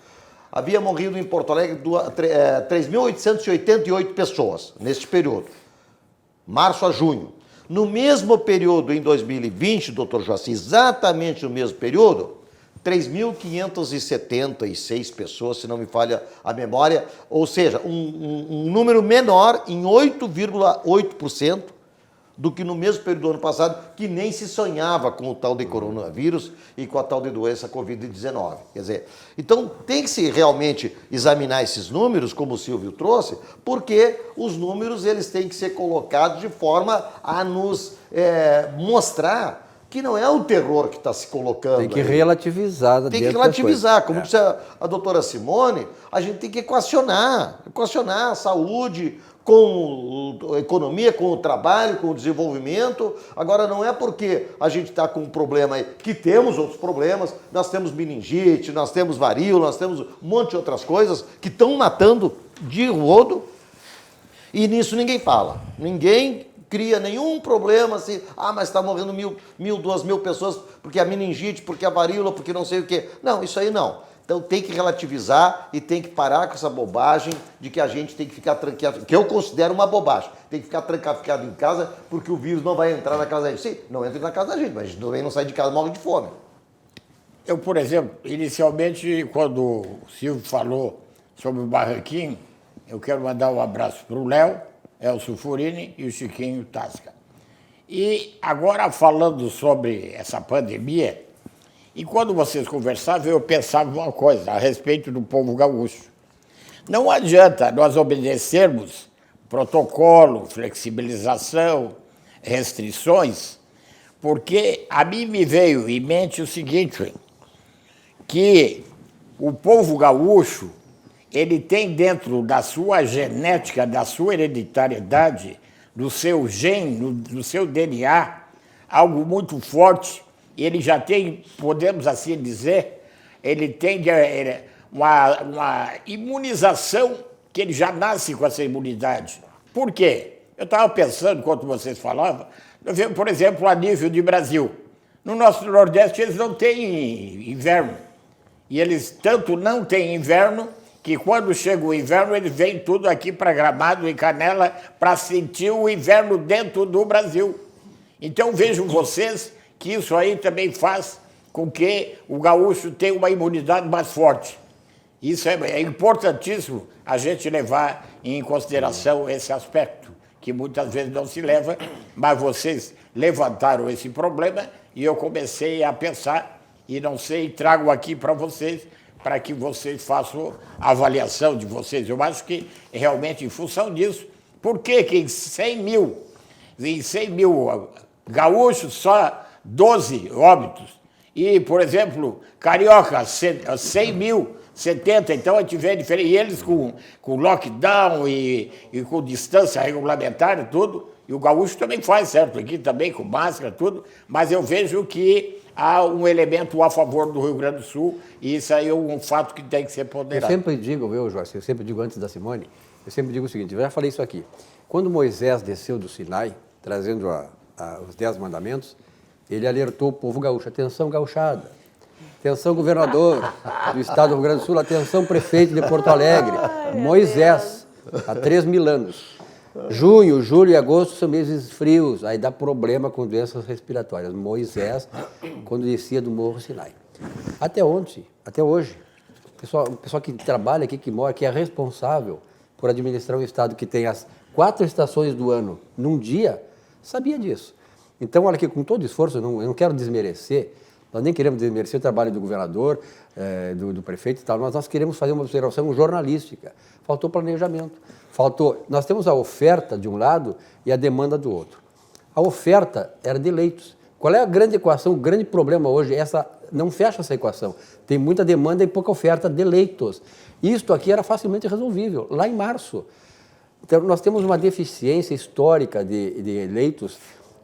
havia morrido em Porto Alegre 3.888 pessoas neste período, março a junho. No mesmo período, em 2020, doutor Joaci, exatamente no mesmo período, 3.576 pessoas, se não me falha a memória, ou seja, um número menor em 8,8% do que no mesmo período do ano passado, que nem se sonhava com o tal de coronavírus e com a tal de doença Covid-19. Quer dizer, então tem que se realmente examinar esses números, como o Silvio trouxe, porque os números eles têm que ser colocados de forma a nos mostrar que não é o terror que está se colocando. Tem que aí. Relativizar. Tem que relativizar. Como disse a doutora Simone, a gente tem que equacionar a saúde com a economia, com o trabalho, com o desenvolvimento. Agora, não é porque a gente está com um problema aí, que temos outros problemas, nós temos meningite, nós temos varíola, nós temos um monte de outras coisas que estão matando de rodo, e nisso ninguém fala. Ninguém cria nenhum problema assim, mas está morrendo 1.000, 2.000 pessoas porque a meningite, porque a varíola, porque não sei o quê. Não, isso aí não. Então tem que relativizar e tem que parar com essa bobagem de que a gente tem que ficar trancado, que eu considero uma bobagem. Tem que ficar trancado em casa porque o vírus não vai entrar na casa da gente. Sim, não entra na casa da gente, mas a gente também não sai de casa, morre de fome. Eu, por exemplo, inicialmente, quando o Silvio falou sobre o Barranquinho, eu quero mandar um abraço para o Léo, Elcio Furini e o Chiquinho Tasca. E agora, falando sobre essa pandemia, e quando vocês conversavam, eu pensava uma coisa a respeito do povo gaúcho. Não adianta nós obedecermos protocolo, flexibilização, restrições, porque a mim me veio em mente o seguinte, que o povo gaúcho, ele tem dentro da sua genética, da sua hereditariedade, do seu gene, do seu DNA, algo muito forte. Ele já tem, podemos assim dizer, ele tem uma imunização que ele já nasce com essa imunidade. Por quê? Eu estava pensando, enquanto vocês falavam, por exemplo, a nível de Brasil. No nosso Nordeste, eles não têm inverno. E eles tanto não têm inverno, que quando chega o inverno, eles vêm tudo aqui para Gramado e Canela para sentir o inverno dentro do Brasil. Então, vejam vocês que isso aí também faz com que o gaúcho tenha uma imunidade mais forte. Isso é importantíssimo a gente levar em consideração esse aspecto, que muitas vezes não se leva, mas vocês levantaram esse problema e eu comecei a pensar, e não sei, trago aqui para vocês, para que vocês façam a avaliação de vocês. Eu acho que realmente em função disso, por que em 100 mil gaúchos, só 12 óbitos, e, por exemplo, carioca, 100 mil, 70, então a gente vê diferença, e eles com lockdown e com distância regulamentar e tudo, e o gaúcho também faz, certo? Aqui também com máscara, tudo, mas eu vejo que há um elemento a favor do Rio Grande do Sul, e isso aí é um fato que tem que ser ponderado. Eu sempre digo, Joyce, eu sempre digo antes da Simone, eu sempre digo o seguinte, eu já falei isso aqui, quando Moisés desceu do Sinai, trazendo os 10 mandamentos, ele alertou o povo gaúcho, atenção gauchada, atenção governador do estado do Rio Grande do Sul, atenção prefeito de Porto Alegre, Moisés, há 3.000 anos. Junho, julho e agosto são meses frios, aí dá problema com doenças respiratórias. Moisés, quando descia do Morro Sinai. Até ontem, até hoje, o pessoal que trabalha aqui, que mora, que é responsável por administrar um estado que tem as 4 estações do ano num dia, sabia disso. Então, olha aqui, com todo esforço, eu não quero desmerecer, nós nem queremos desmerecer o trabalho do governador, do prefeito e tal, mas nós queremos fazer uma observação jornalística. Faltou planejamento. Nós temos a oferta de um lado e a demanda do outro. A oferta era de leitos. Qual é a grande equação, o grande problema hoje? Não fecha essa equação. Tem muita demanda e pouca oferta de leitos. Isto aqui era facilmente resolvível, lá em março. Então, nós temos uma deficiência histórica de leitos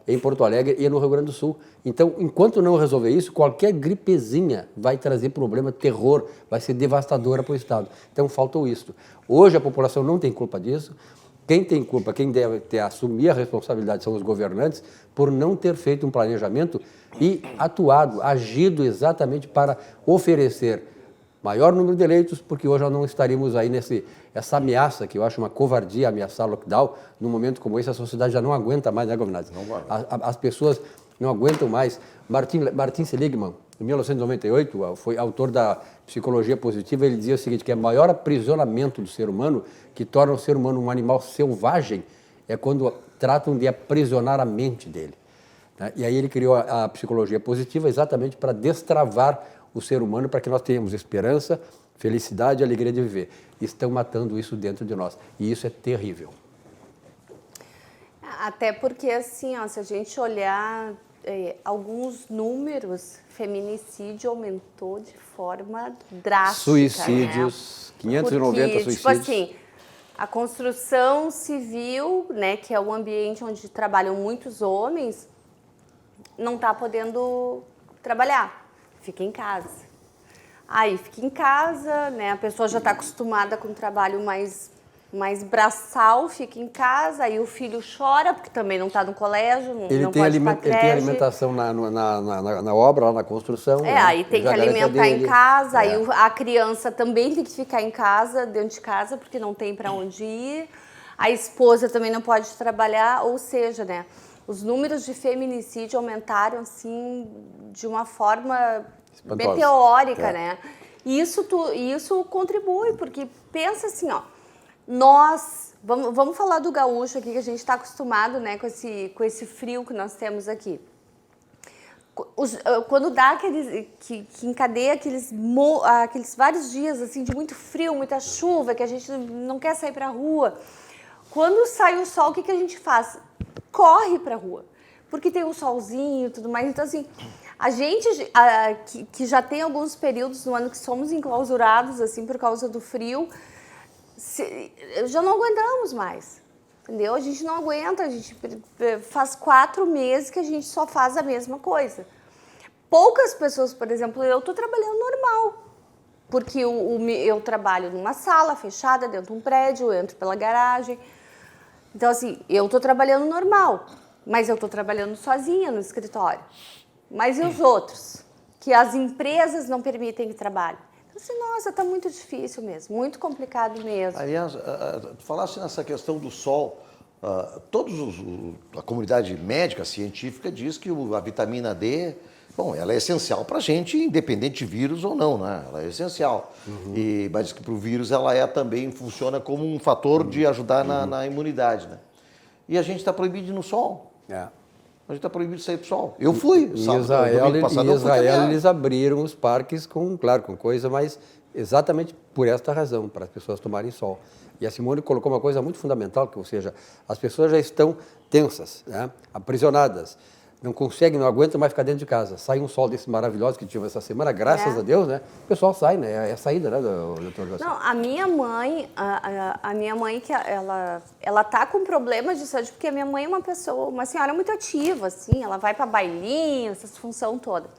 em Porto Alegre e no Rio Grande do Sul. Então, enquanto não resolver isso, qualquer gripezinha vai trazer problema, terror, vai ser devastadora para o Estado. Então, faltou isso. Hoje, a população não tem culpa disso. Quem tem culpa, quem deve assumir a responsabilidade são os governantes por não ter feito um planejamento e agido exatamente para oferecer maior número de leitos, porque hoje nós não estaríamos aí essa ameaça, que eu acho uma covardia ameaçar lockdown, num momento como esse, a sociedade já não aguenta mais, né, governador? As pessoas não aguentam mais. Martin Seligman, em 1998, foi autor da Psicologia Positiva, ele dizia o seguinte, que o maior aprisionamento do ser humano, que torna o ser humano um animal selvagem, é quando tratam de aprisionar a mente dele. Né? E aí ele criou a Psicologia Positiva exatamente para destravar o ser humano, para que nós tenhamos esperança, felicidade e alegria de viver. Estão matando isso dentro de nós. E isso é terrível. Até porque, assim, se a gente olhar alguns números, feminicídio aumentou de forma drástica. Suicídios, né? 590 Porque, suicídios. Tipo assim, a construção civil, né, que é o ambiente onde trabalham muitos homens, não está podendo trabalhar, fica em casa. Aí fica em casa, né, a pessoa já está acostumada com um trabalho mais braçal, fica em casa, aí o filho chora, porque também não está no colégio, não pode ir pra creche. Ele tem alimentação na obra, lá na construção. Né? Aí tem que alimentar em casa, aí É. a criança também tem que ficar em casa, dentro de casa, porque não tem para onde ir. A esposa também não pode trabalhar, ou seja, né, os números de feminicídio aumentaram, assim, de uma forma espantosa. meteórica, né? E isso contribui, porque pensa assim, ó, nós, vamos falar do gaúcho aqui, que a gente está acostumado, né, com esse frio que nós temos aqui. Quando dá que encadeia aqueles vários dias assim de muito frio, muita chuva, que a gente não quer sair para a rua, quando sai o sol, o que a gente faz? Corre para a rua, porque tem o solzinho e tudo mais. Então, assim, a gente que já tem alguns períodos no ano que somos enclausurados assim por causa do frio, já não aguentamos mais, entendeu? A gente não aguenta, a gente faz 4 meses que a gente só faz a mesma coisa. Poucas pessoas, por exemplo, eu estou trabalhando normal, porque eu trabalho numa sala fechada, dentro de um prédio, eu entro pela garagem. Então, assim, eu estou trabalhando normal, mas eu estou trabalhando sozinha no escritório. Mas e os outros? Que as empresas não permitem que trabalhem. Assim, nossa, está muito difícil mesmo, muito complicado mesmo. Aliás, tu falaste nessa questão do sol. A comunidade médica, científica, diz que a vitamina D, bom, ela é essencial para a gente, independente de vírus ou não, né? Ela é essencial. Mas que para o vírus ela também funciona como um fator de ajudar na imunidade, né? E a gente está proibido de ir no sol. A gente está proibido de sair para o sol. Eu fui. Em Israel eles abriram os parques com coisa, mas exatamente por esta razão, para as pessoas tomarem sol. E a Simone colocou uma coisa muito fundamental, ou seja, as pessoas já estão tensas, né? Aprisionadas, não conseguem, não aguentam mais ficar dentro de casa. Sai um sol desse maravilhoso que tivemos essa semana, graças a Deus, né? O pessoal sai, né? É a saída, né, doutor José? Não, a minha mãe, que ela tá com problemas de saúde, porque a minha mãe é uma senhora muito ativa, assim, ela vai para bailinho, essas função toda.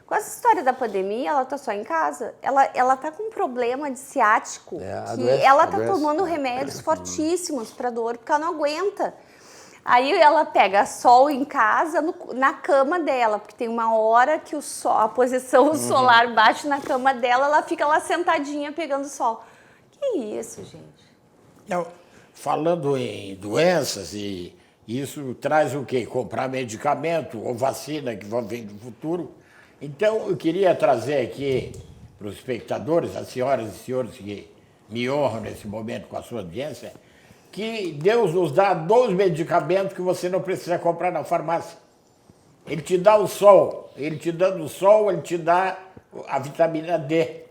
Com essa história da pandemia, ela tá só em casa. Ela tá com um problema de ciático, ela tá tomando remédios fortíssimos para dor, porque ela não aguenta. Aí ela pega sol em casa, na cama dela, porque tem uma hora que a posição solar bate na cama dela, ela fica lá sentadinha pegando sol. Que isso, gente? Não, falando em doenças, e isso traz o quê? Comprar medicamento ou vacina que vão vir no futuro. Então, eu queria trazer aqui para os espectadores, as senhoras e senhores que me honram nesse momento com a sua audiência, que Deus nos dá 2 medicamentos que você não precisa comprar na farmácia. Ele te dá o sol, ele te dando o sol, ele te dá a vitamina D.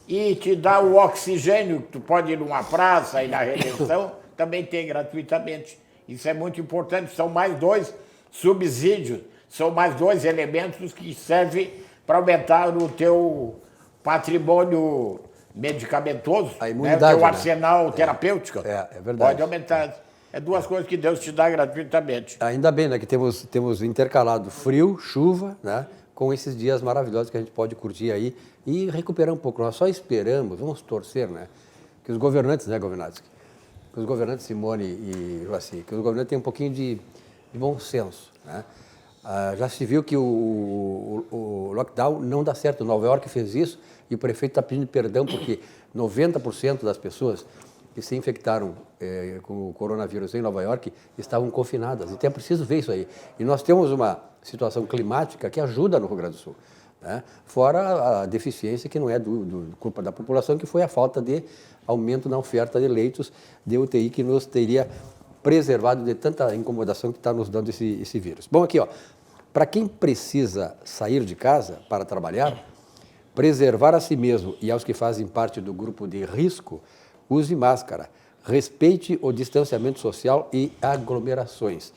E te dá o oxigênio, que tu pode ir numa praça e na Redenção, também tem gratuitamente. Isso é muito importante, são mais 2 subsídios, são mais 2 elementos que servem para aumentar o teu patrimônio medicamentoso, a imunidade, o teu arsenal terapêutico. É verdade. Pode aumentar. É 2 coisas que Deus te dá gratuitamente. Ainda bem, né, que temos intercalado frio, chuva, né, com esses dias maravilhosos que a gente pode curtir aí e recuperar um pouco. Nós só esperamos, vamos torcer, né, que os governantes, que os governantes, Simone e Joaci, que os governantes tenham um pouquinho de bom senso, né. Já se viu que o lockdown não dá certo. Nova York fez isso e o prefeito está pedindo perdão porque 90% das pessoas que se infectaram com o coronavírus em Nova York estavam confinadas. Então é preciso ver isso aí. E nós temos uma situação climática que ajuda no Rio Grande do Sul, né? Fora a deficiência que não é culpa da população, que foi a falta de aumento na oferta de leitos de UTI que nos teria preservado de tanta incomodação que está nos dando esse vírus. Bom, aqui, ó, para quem precisa sair de casa para trabalhar, preservar a si mesmo e aos que fazem parte do grupo de risco, use máscara, respeite o distanciamento social e aglomerações.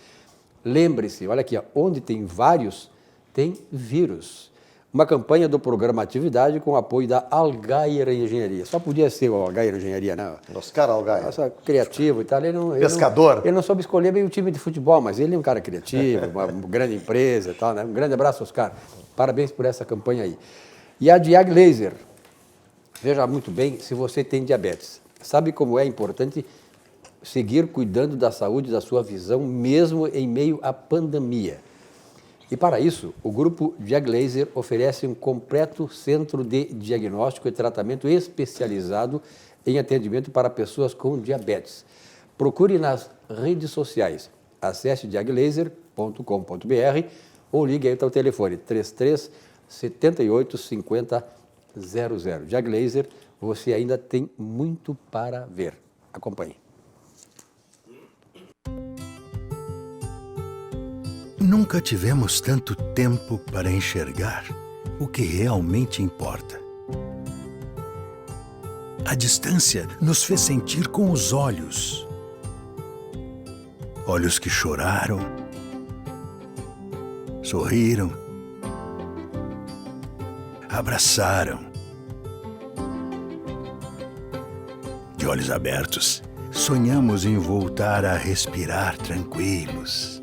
Lembre-se, olha aqui, ó, onde tem vários, tem vírus. Uma campanha do programa Atividade com apoio da Algair Engenharia. Só podia ser o Algair Engenharia, né? Oscar Algair. Nossa, criativo e tal. Pescador. Ele não soube escolher bem o time de futebol, mas ele é um cara criativo, uma grande empresa e tal, né? Um grande abraço, Oscar. Parabéns por essa campanha aí. E a Diag Laser. Veja muito bem se você tem diabetes. Sabe como é importante seguir cuidando da saúde da sua visão, mesmo em meio à pandemia. E para isso, o grupo Diag Laser oferece um completo centro de diagnóstico e tratamento especializado em atendimento para pessoas com diabetes. Procure nas redes sociais. Acesse diaglaser.com.br ou ligue aí ao telefone 33 78 50 00. Diag Laser, você ainda tem muito para ver. Acompanhe. Nunca tivemos tanto tempo para enxergar o que realmente importa. A distância nos fez sentir com os olhos. Olhos que choraram, sorriram, abraçaram. De olhos abertos, sonhamos em voltar a respirar tranquilos.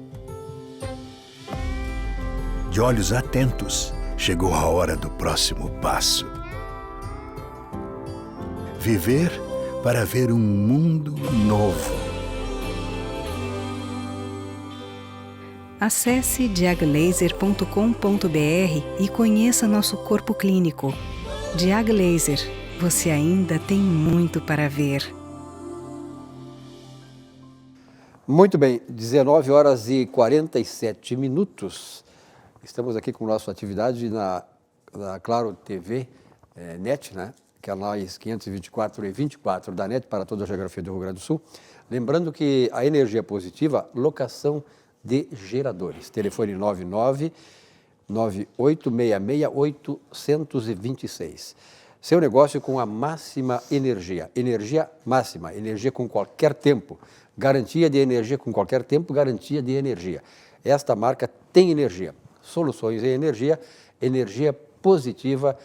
De olhos atentos, chegou a hora do próximo passo. Viver para ver um mundo novo. Acesse diaglaser.com.br e conheça nosso corpo clínico. Diag Laser, você ainda tem muito para ver. Muito bem, 19 horas e 47 minutos. Estamos aqui com a nossa atividade na Claro TV NET, né? Canais 524 e 24 da NET para toda a geografia do Rio Grande do Sul. Lembrando que a energia positiva, locação de geradores. Telefone 99-9866-826. Seu negócio com a máxima energia. Energia máxima, energia com qualquer tempo. Garantia de energia com qualquer tempo, garantia de energia. Esta marca tem energia. Soluções em energia, energia positiva,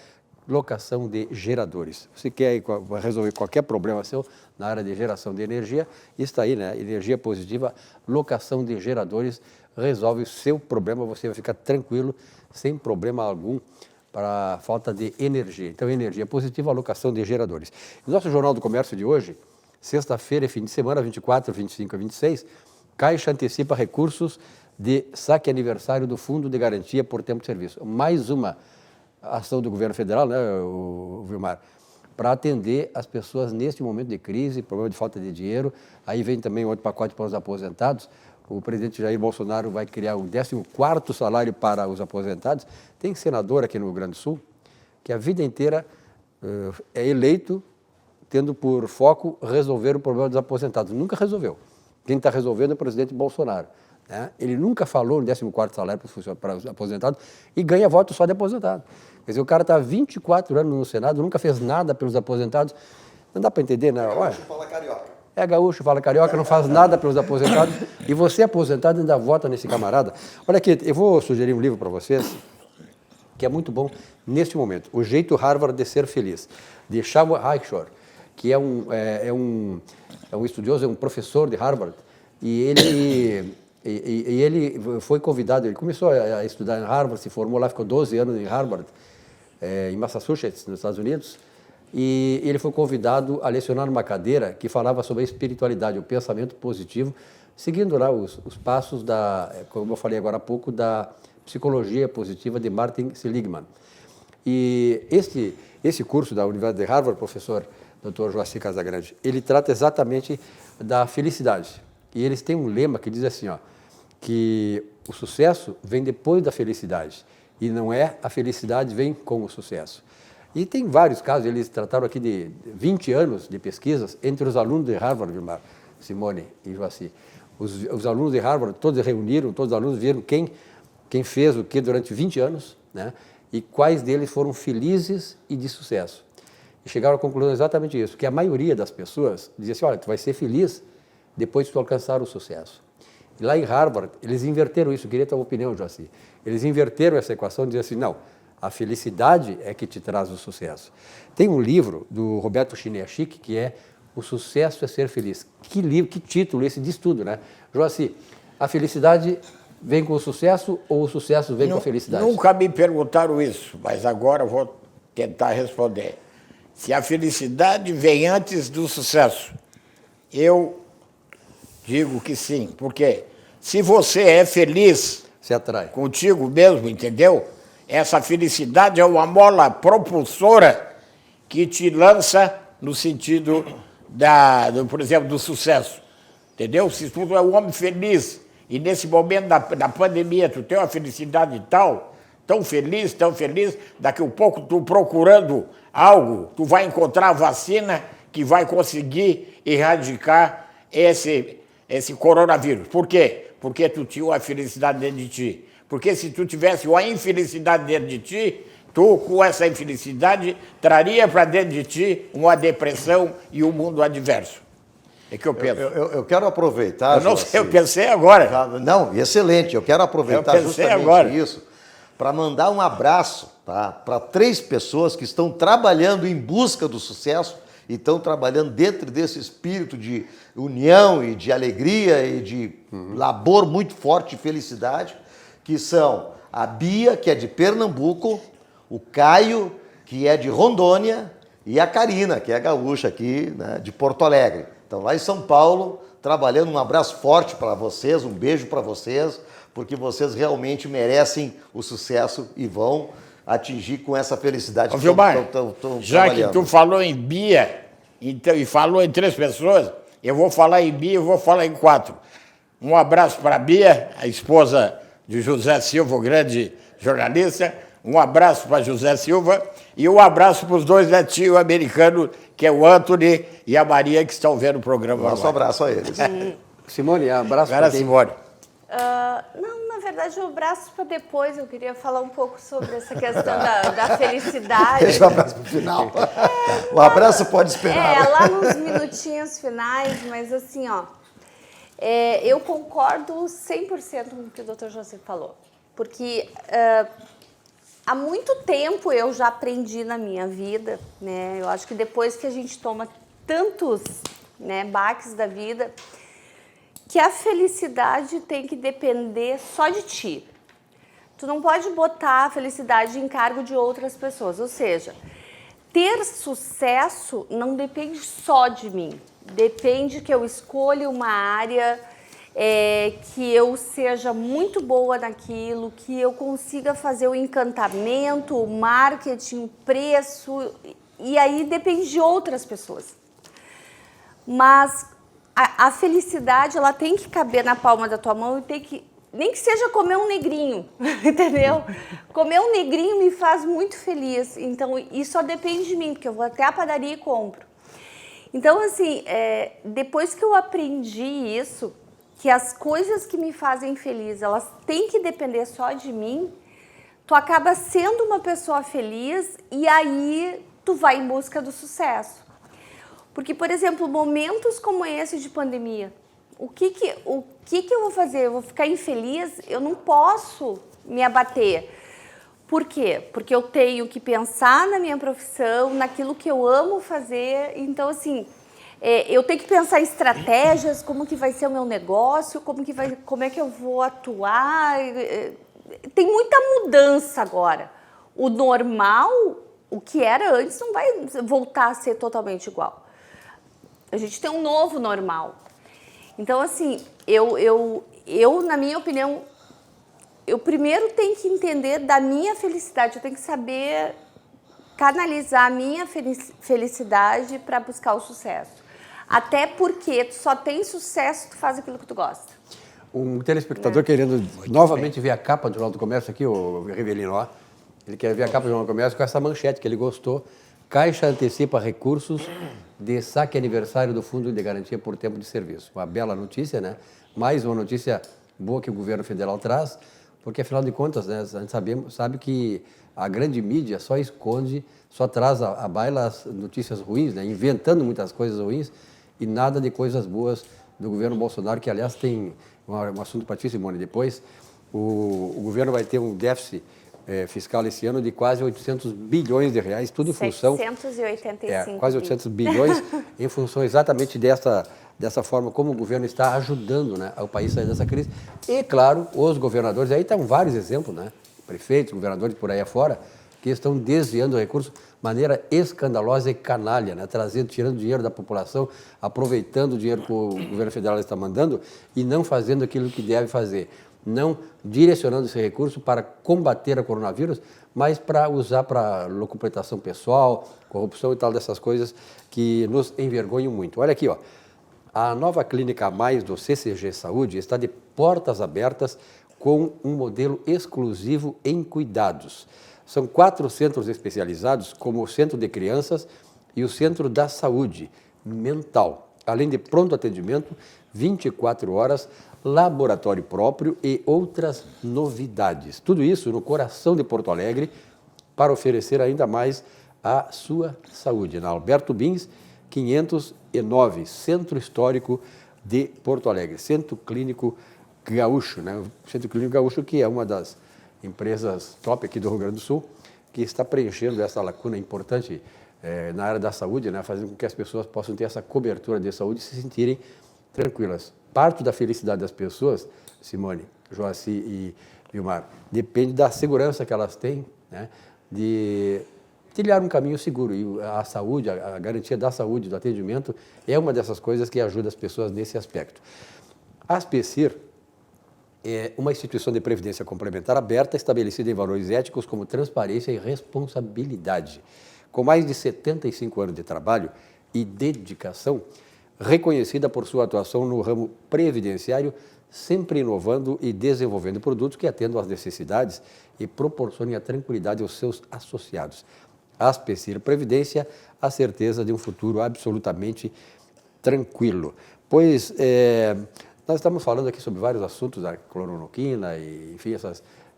locação de geradores. Você quer resolver qualquer problema seu na área de geração de energia, está aí, né? Energia positiva, locação de geradores, resolve o seu problema, você vai ficar tranquilo, sem problema algum para a falta de energia. Então, energia positiva, locação de geradores. No nosso Jornal do Comércio de hoje, sexta-feira e fim de semana, 24, 25 e 26, Caixa antecipa recursos de saque aniversário do Fundo de Garantia por Tempo de Serviço. Mais uma ação do governo federal, né, o Vilmar, para atender as pessoas neste momento de crise, problema de falta de dinheiro. Aí vem também outro pacote para os aposentados. O presidente Jair Bolsonaro vai criar o 14º salário para os aposentados. Tem senador aqui no Rio Grande do Sul que a vida inteira é eleito tendo por foco resolver o problema dos aposentados. Nunca resolveu. Quem está resolvendo é o presidente Bolsonaro. Né? Ele nunca falou no 14º salário para os aposentados e ganha voto só de aposentado. Quer dizer, o cara está há 24 anos no Senado, nunca fez nada pelos aposentados. Não dá para entender, né? Gaúcho fala carioca. É gaúcho, fala carioca, não faz nada pelos aposentados. E você, aposentado, ainda vota nesse camarada. Olha aqui, eu vou sugerir um livro para vocês, que é muito bom neste momento. O Jeito Harvard de Ser Feliz, de Shava Reichshore, que é um estudioso, é um professor de Harvard, e ele foi convidado, ele começou a estudar em Harvard, se formou lá, ficou 12 anos em Harvard, em Massachusetts, nos Estados Unidos, e ele foi convidado a lecionar numa cadeira que falava sobre a espiritualidade, o pensamento positivo, seguindo lá os passos como eu falei agora há pouco, da psicologia positiva de Martin Seligman. E esse curso da Universidade de Harvard, professor Dr. Joaci Casagrande, ele trata exatamente da felicidade. E eles têm um lema que diz assim, ó, que o sucesso vem depois da felicidade e não é a felicidade vem com o sucesso. E tem vários casos, eles trataram aqui de 20 anos de pesquisas entre os alunos de Harvard, Vilmar, Simone e Joaci. Os alunos de Harvard, todos reuniram, todos os alunos viram quem fez o que durante 20 anos, né? E quais deles foram felizes e de sucesso. E chegaram à conclusão exatamente isso, que a maioria das pessoas dizia assim, olha, tu vai ser feliz depois de tu alcançar o sucesso. E lá em Harvard, eles inverteram isso. Eu queria a tua opinião, Joaci. Eles inverteram essa equação e diziam assim, não, a felicidade é que te traz o sucesso. Tem um livro do Roberto Chiniachik que é O Sucesso é Ser Feliz. Que livro, que título, esse diz tudo, né? Joaci, a felicidade vem com o sucesso ou o sucesso vem com a felicidade? Nunca me perguntaram isso, mas agora eu vou tentar responder. Se a felicidade vem antes do sucesso, eu digo que sim, porque se você é feliz Se atrai. contigo mesmo, entendeu? Essa felicidade é uma mola propulsora que te lança no sentido, por exemplo, do sucesso. Entendeu? Se tu é um homem feliz e nesse momento da pandemia tu tem uma felicidade tão feliz, daqui a pouco tu procurando algo, tu vai encontrar a vacina que vai conseguir erradicar esse coronavírus. Por quê? Porque tu tinha uma felicidade dentro de ti. Porque se tu tivesse uma infelicidade dentro de ti, tu, com essa infelicidade, traria para dentro de ti uma depressão e um mundo adverso. É que eu penso. Eu quero aproveitar, Eu não sei, eu Joaci. pensei agora. Não, excelente. Eu quero aproveitar Eu pensei justamente agora. isso para mandar um abraço, tá, para 3 pessoas que estão trabalhando em busca do sucesso e estão trabalhando dentro desse espírito de união e de alegria e de labor muito forte e felicidade, que são a Bia, que é de Pernambuco, o Caio, que é de Rondônia, e a Karina, que é gaúcha aqui, né, de Porto Alegre. Então, lá em São Paulo, trabalhando, um abraço forte para vocês, um beijo para vocês, porque vocês realmente merecem o sucesso e vão atingir com essa felicidade Ô, Vilmar, estão já trabalhando. que tu falou em Bia então, e falou em 3 pessoas, eu vou falar em Bia e vou falar em 4. Um abraço para a Bia, a esposa de José Silva, o grande jornalista. Um abraço para José Silva e um abraço para os 2 netinhos americanos, que é o Anthony e a Maria, que estão vendo o programa. Nosso abraço a eles. Simone, abraço Agora, para quem? Simone. Não, na verdade, um abraço para depois. Eu queria falar um pouco sobre essa questão da felicidade. Deixa o abraço para o final. O abraço pode esperar. Lá nos minutinhos finais, mas assim, ó, eu concordo 100% com o que o Dr. José falou. Porque há muito tempo eu já aprendi na minha vida, né? Eu acho que depois que a gente toma tantos, né, baques da vida, que a felicidade tem que depender só de ti. Tu não pode botar a felicidade em cargo de outras pessoas. Ou seja, ter sucesso não depende só de mim. Depende que eu escolha uma área, que eu seja muito boa naquilo, que eu consiga fazer o encantamento, o marketing, o preço, e aí depende de outras pessoas. Mas a felicidade, ela tem que caber na palma da tua mão e tem que, nem que seja comer um negrinho, entendeu? Comer um negrinho me faz muito feliz, então isso só depende de mim, porque eu vou até a padaria e compro. Então, assim, depois que eu aprendi isso, que as coisas que me fazem feliz, elas têm que depender só de mim, tu acaba sendo uma pessoa feliz e aí tu vai em busca do sucesso. Porque, por exemplo, momentos como esse de pandemia, o que eu vou fazer? Eu vou ficar infeliz? Eu não posso me abater. Por quê? Porque eu tenho que pensar na minha profissão, naquilo que eu amo fazer. Então, assim, eu tenho que pensar em estratégias, como que vai ser o meu negócio, como é que eu vou atuar. Tem muita mudança agora. O normal, o que era antes, não vai voltar a ser totalmente igual. A gente tem um novo normal. Então, assim, eu na minha opinião, eu primeiro tenho que entender da minha felicidade. Eu tenho que saber canalizar a minha felicidade para buscar o sucesso. Até porque tu só tem sucesso se tu faz aquilo que tu gosta. Um telespectador querendo novamente ver a capa do Jornal do Comércio aqui, o Rivelino, ó. Ele quer ver a capa do Jornal do Comércio com essa manchete que ele gostou. Caixa antecipa recursos de saque aniversário do Fundo de Garantia por Tempo de Serviço. Uma bela notícia, né? Mais uma notícia boa que o governo federal traz, porque, afinal de contas, né, a gente sabe que a grande mídia só esconde, só traz à baila as notícias ruins, né? Inventando muitas coisas ruins e nada de coisas boas do governo Bolsonaro, que, aliás, tem um assunto para ti, Simone, depois. O governo vai ter um déficit fiscal esse ano de quase 800 bilhões de reais, tudo em função... 785. Quase 800 bilhões, em função exatamente dessa forma como o governo está ajudando, né, o país a sair dessa crise. E, claro, os governadores, aí estão vários exemplos, né, prefeitos, governadores por aí afora, que estão desviando recursos de maneira escandalosa e canalha, né, tirando dinheiro da população, aproveitando o dinheiro que o governo federal está mandando e não fazendo aquilo que deve fazer. Não direcionando esse recurso para combater a coronavírus, mas para usar para locupletação pessoal, corrupção e tal, dessas coisas que nos envergonham muito. Olha aqui, ó, a nova Clínica Mais do CCG Saúde está de portas abertas com um modelo exclusivo em cuidados. São 4 centros especializados, como o Centro de Crianças e o Centro da Saúde Mental, além de pronto atendimento, 24 horas, laboratório próprio e outras novidades. Tudo isso no coração de Porto Alegre para oferecer ainda mais a sua saúde. Na Alberto Bins, 509, Centro Histórico de Porto Alegre, Centro Clínico Gaúcho, né? O Centro Clínico Gaúcho, que é uma das empresas top aqui do Rio Grande do Sul, que está preenchendo essa lacuna importante na área da saúde, né? Fazendo com que as pessoas possam ter essa cobertura de saúde e se sentirem tranquilas. Parte da felicidade das pessoas, Simone, Joaci e Vilmar, depende da segurança que elas têm, né, de trilhar um caminho seguro. E a saúde, a garantia da saúde, do atendimento, é uma dessas coisas que ajuda as pessoas nesse aspecto. A Aspecir é uma instituição de previdência complementar aberta, estabelecida em valores éticos como transparência e responsabilidade. Com mais de 75 anos de trabalho e dedicação, reconhecida por sua atuação no ramo previdenciário, sempre inovando e desenvolvendo produtos que atendam às necessidades e proporcionem a tranquilidade aos seus associados. Aspecir Previdência, a certeza de um futuro absolutamente tranquilo. Pois nós estamos falando aqui sobre vários assuntos, a cloroquina e, enfim,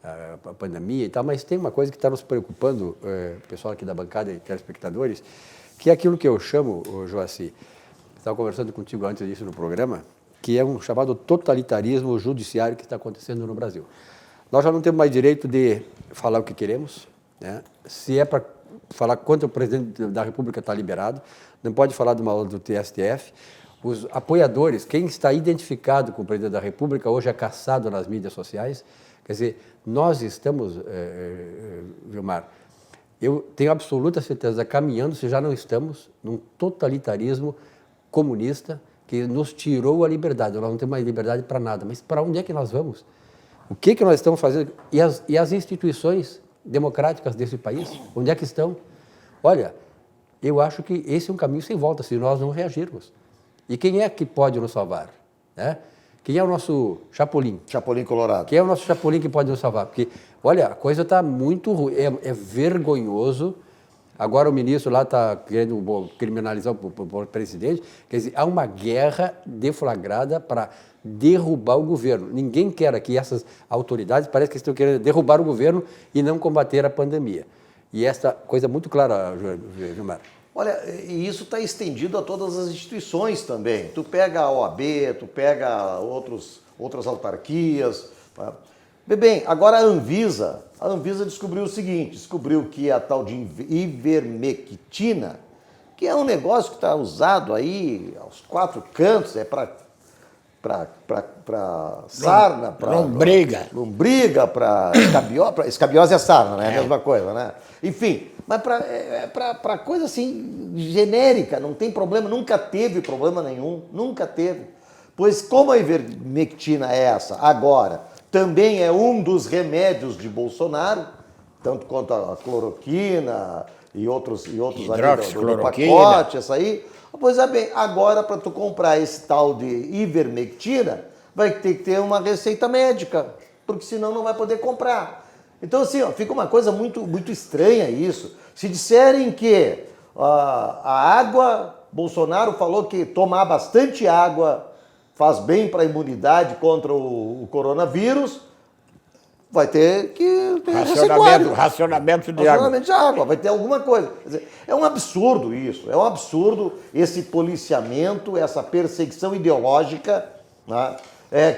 a pandemia e tal, mas tem uma coisa que está nos preocupando, pessoal aqui da bancada e telespectadores, que é aquilo que eu chamo, Joaci, estava conversando contigo antes disso no programa, que é um chamado totalitarismo judiciário que está acontecendo no Brasil. Nós já não temos mais direito de falar o que queremos, né? Se é para falar quanto o presidente da República está liberado, não pode falar de uma aula do TSTF. Os apoiadores, quem está identificado com o presidente da República, hoje é caçado nas mídias sociais. Quer dizer, nós estamos, Vilmar, eu tenho absoluta certeza, caminhando, se já não estamos, num totalitarismo comunista que nos tirou a liberdade. Nós não temos mais liberdade para nada. Mas para onde é que nós vamos? O que nós estamos fazendo? E as instituições democráticas desse país, onde é que estão? Olha, eu acho que esse é um caminho sem volta, se nós não reagirmos. E quem é que pode nos salvar? Né? Quem é o nosso Chapolin? Chapolin Colorado. Quem é o nosso Chapolin que pode nos salvar? Porque, olha, a coisa está muito ruim, é vergonhoso. Agora o ministro lá está querendo criminalizar o presidente. Quer dizer, há uma guerra deflagrada para derrubar o governo. Ninguém quer aqui, essas autoridades, parece que estão querendo derrubar o governo e não combater a pandemia. E esta coisa é muito clara, Gilmar. Olha, e isso está estendido a todas as instituições também. Tu pega a OAB, tu pega outras autarquias. Tá? Bem, agora a Anvisa descobriu o seguinte, descobriu que a tal de ivermectina, que é um negócio que está usado aí aos 4 cantos, é para sarna, para lombriga, para escabiose é sarna, né? É a mesma coisa, né? Enfim, mas para coisa assim genérica, não tem problema, nunca teve problema nenhum, nunca teve. Pois como a ivermectina é essa agora, também é um dos remédios de Bolsonaro, tanto quanto a cloroquina e outros ali do pacote, essa aí. Pois é bem, agora para tu comprar esse tal de ivermectina, vai ter que ter uma receita médica, porque senão não vai poder comprar. Então assim, ó, fica uma coisa muito, muito estranha isso. Se disserem que a água, Bolsonaro falou que tomar bastante água faz bem para a imunidade contra o coronavírus, vai ter que ter receituário. Racionamento de água. Racionamento de água, vai ter alguma coisa. Quer dizer, é um absurdo isso, é um absurdo esse policiamento, essa perseguição ideológica, né,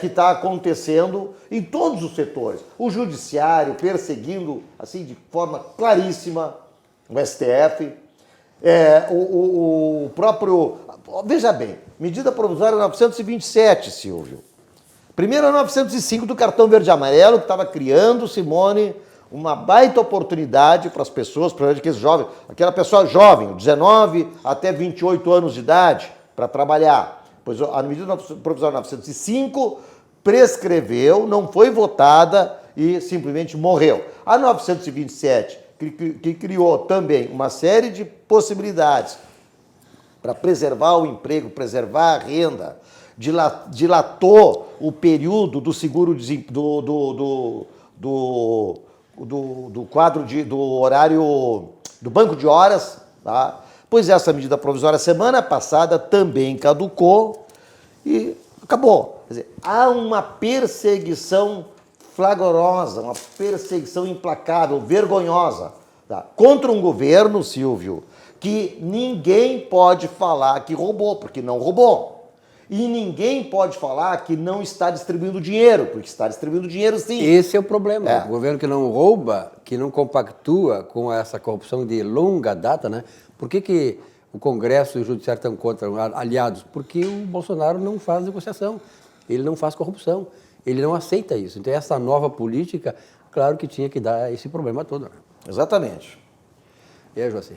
que está acontecendo em todos os setores. O judiciário perseguindo, assim, de forma claríssima, o STF, o próprio... Veja bem, medida provisória 927, Silvio. Primeiro a 905 do cartão verde e amarelo, que estava criando, Simone, uma baita oportunidade para as pessoas, para aqueles jovens, aquela pessoa jovem, 19 até 28 anos de idade, para trabalhar. Pois a medida provisória 905 prescreveu, não foi votada e simplesmente morreu. A 927, que criou também uma série de possibilidades para preservar o emprego, preservar a renda, dilatou o período do seguro do quadro do horário do banco de horas, tá? Pois essa medida provisória semana passada também caducou e acabou. Quer dizer, há uma perseguição flagrosa, uma perseguição implacável, vergonhosa, tá? Contra um governo, Silvio, que ninguém pode falar que roubou, porque não roubou. E ninguém pode falar que não está distribuindo dinheiro, porque está distribuindo dinheiro sim. Esse é o problema. O governo que não rouba, que não compactua com essa corrupção de longa data, né? Por que o Congresso e o Judiciário estão contra, aliados? Porque o Bolsonaro não faz negociação, ele não faz corrupção, ele não aceita isso. Então essa nova política, claro que tinha que dar esse problema todo. Né? Exatamente. E aí, José?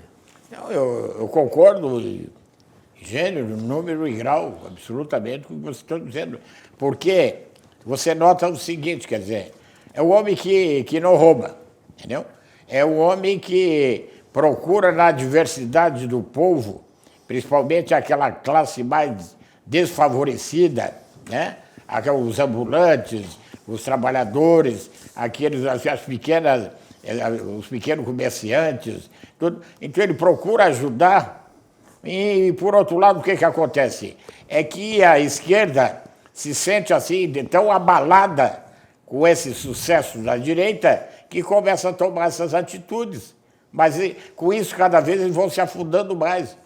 Não, eu concordo em gênero, número e grau, absolutamente, com o que você está dizendo. Porque você nota o seguinte, quer dizer, é o homem que não rouba, entendeu? É o homem que procura na diversidade do povo, principalmente aquela classe mais desfavorecida, né? Os ambulantes, os trabalhadores, os pequenos comerciantes, tudo. Então ele procura ajudar. E, por outro lado, o que acontece? É que a esquerda se sente assim, tão abalada com esse sucesso da direita, que começa a tomar essas atitudes. Mas com isso, cada vez eles vão se afundando mais.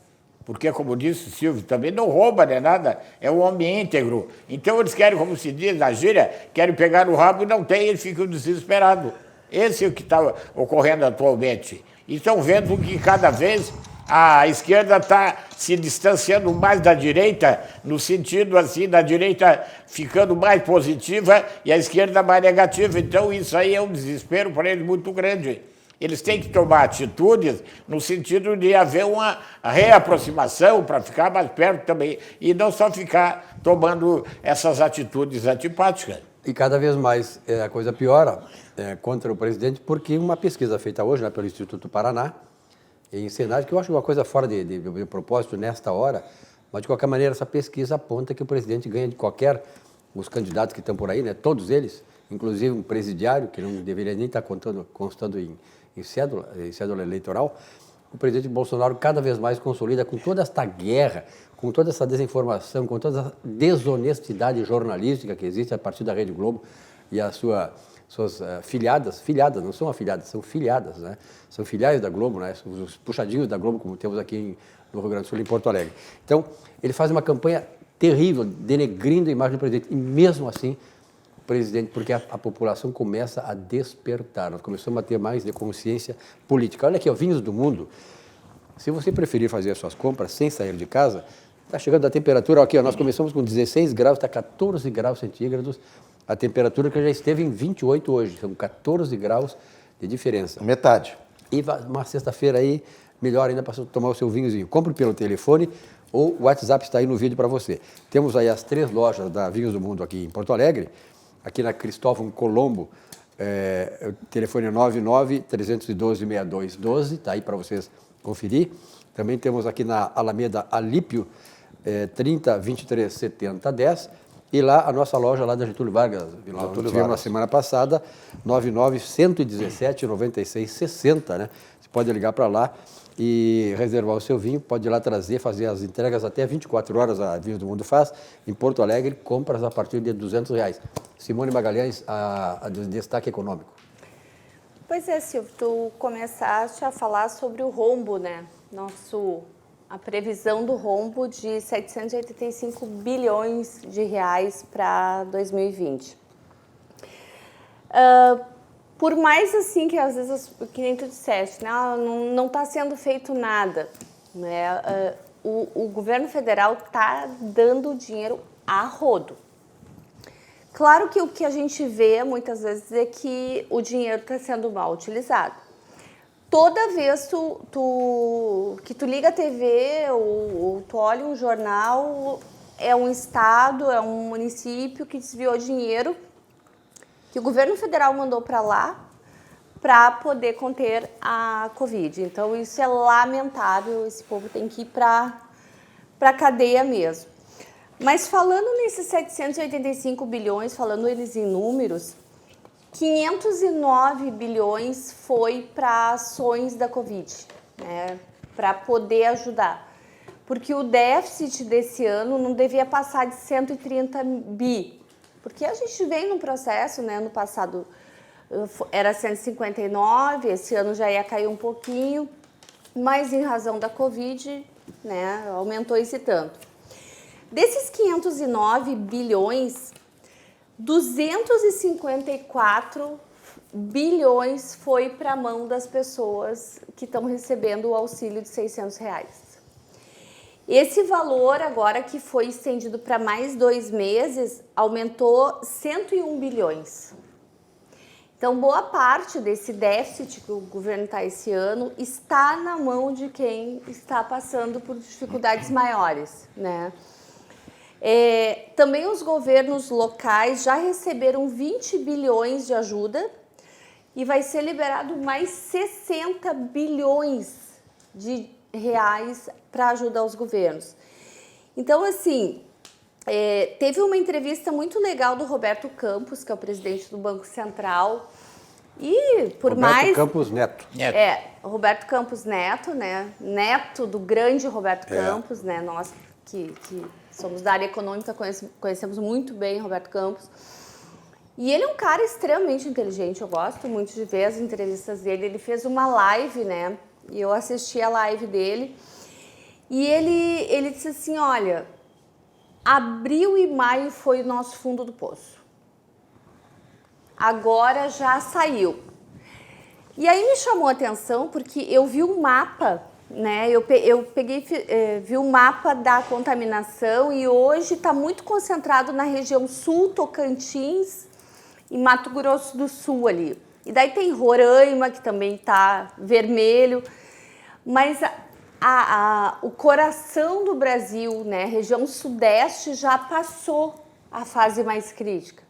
Porque, como disse o Silvio, também não rouba, nem nada, é um homem íntegro. Então eles querem, como se diz na gíria, querem pegar no rabo e não tem, eles ficam desesperados. Esse é o que está ocorrendo atualmente. E estão vendo que cada vez a esquerda está se distanciando mais da direita, no sentido assim, da direita ficando mais positiva e a esquerda mais negativa. Então isso aí é um desespero para eles muito grande. Eles têm que tomar atitudes no sentido de haver uma reaproximação para ficar mais perto também e não só ficar tomando essas atitudes antipáticas. E cada vez mais a coisa piora contra o presidente, porque uma pesquisa feita hoje, né, pelo Instituto Paraná, em Senado, que eu acho uma coisa fora de propósito nesta hora, mas de qualquer maneira essa pesquisa aponta que o presidente ganha de os candidatos que estão por aí, né, todos eles, inclusive um presidiário, que não deveria nem estar constando em cédula eleitoral, o presidente Bolsonaro cada vez mais consolida com toda esta guerra, com toda essa desinformação, com toda essa desonestidade jornalística que existe a partir da Rede Globo e as suas filiadas, não são afiliadas, são filiadas, né? São filiais da Globo, né? Os puxadinhos da Globo, como temos aqui no Rio Grande do Sul, em Porto Alegre. Então, ele faz uma campanha terrível, denegrindo a imagem do presidente, e mesmo assim, presidente, porque a população começa a despertar, nós começamos a ter mais de consciência política. Olha aqui, ó, Vinhos do Mundo, se você preferir fazer as suas compras sem sair de casa, está chegando a temperatura, aqui, ó, nós começamos com 16 graus, está 14 graus centígrados, a temperatura que já esteve em 28 hoje, são 14 graus de diferença. Metade. E uma sexta-feira aí, melhor ainda para tomar o seu vinhozinho. Compre pelo telefone ou o WhatsApp está aí no vídeo para você. Temos aí as 3 lojas da Vinhos do Mundo aqui em Porto Alegre, aqui na Cristóvão Colombo, o telefone é 99-312-6212, está aí para vocês conferir. Também temos aqui na Alameda Alípio, 30-23-70-10, e lá a nossa loja lá da Getúlio Vargas, lá tivemos na semana passada, 99-117-96-60, né? Você pode ligar para lá e reservar o seu vinho, pode ir lá trazer, fazer as entregas até 24 horas, a Vinhos do Mundo faz, em Porto Alegre, compras a partir de R$200. Simone Magalhães, a destaque econômico. Pois é, Silvio, tu começaste a falar sobre o rombo, né? A previsão do rombo de 785 bilhões de reais para 2020. Por mais assim que às vezes, que nem tu disseste, né? Não está sendo feito nada, né? O governo federal está dando dinheiro a rodo. Claro que o que a gente vê muitas vezes é que o dinheiro está sendo mal utilizado. Toda vez que tu liga a TV ou tu olha um jornal, é um estado, é um município que desviou dinheiro que o governo federal mandou para lá para poder conter a Covid. Então, isso é lamentável, esse povo tem que ir para a cadeia mesmo. Mas falando nesses 785 bilhões, falando eles em números, 509 bilhões foi para ações da Covid, né, para poder ajudar. Porque o déficit desse ano não devia passar de 130 bi. Porque a gente vem num processo, né, no passado era 159, esse ano já ia cair um pouquinho, mas em razão da Covid, né, aumentou esse tanto. Desses 509 bilhões, 254 bilhões foi para a mão das pessoas que estão recebendo o auxílio de R$600. Esse valor, agora que foi estendido para mais 2 meses, aumentou 101 bilhões. Então, boa parte desse déficit que o governo está esse ano está na mão de quem está passando por dificuldades maiores, né? Também os governos locais já receberam 20 bilhões de ajuda e vai ser liberado mais 60 bilhões de reais para ajudar os governos. Então, assim, teve uma entrevista muito legal do Roberto Campos, que é o presidente do Banco Central, e por Roberto Campos Neto. Roberto Campos Neto, né? Neto do grande Roberto Campos, né? Nós que somos da área econômica, conhecemos muito bem Roberto Campos. E ele é um cara extremamente inteligente, eu gosto muito de ver as entrevistas dele. Ele fez uma live, né? E eu assisti a live dele. E ele disse assim, olha, abril e maio foi o nosso fundo do poço. Agora já saiu. E aí me chamou a atenção porque eu vi um mapa, né? Eu vi um mapa da contaminação e hoje está muito concentrado na região sul, Tocantins e Mato Grosso do Sul ali. E daí tem Roraima, que também está vermelho, mas o coração do Brasil, né, região sudeste, já passou a fase mais crítica.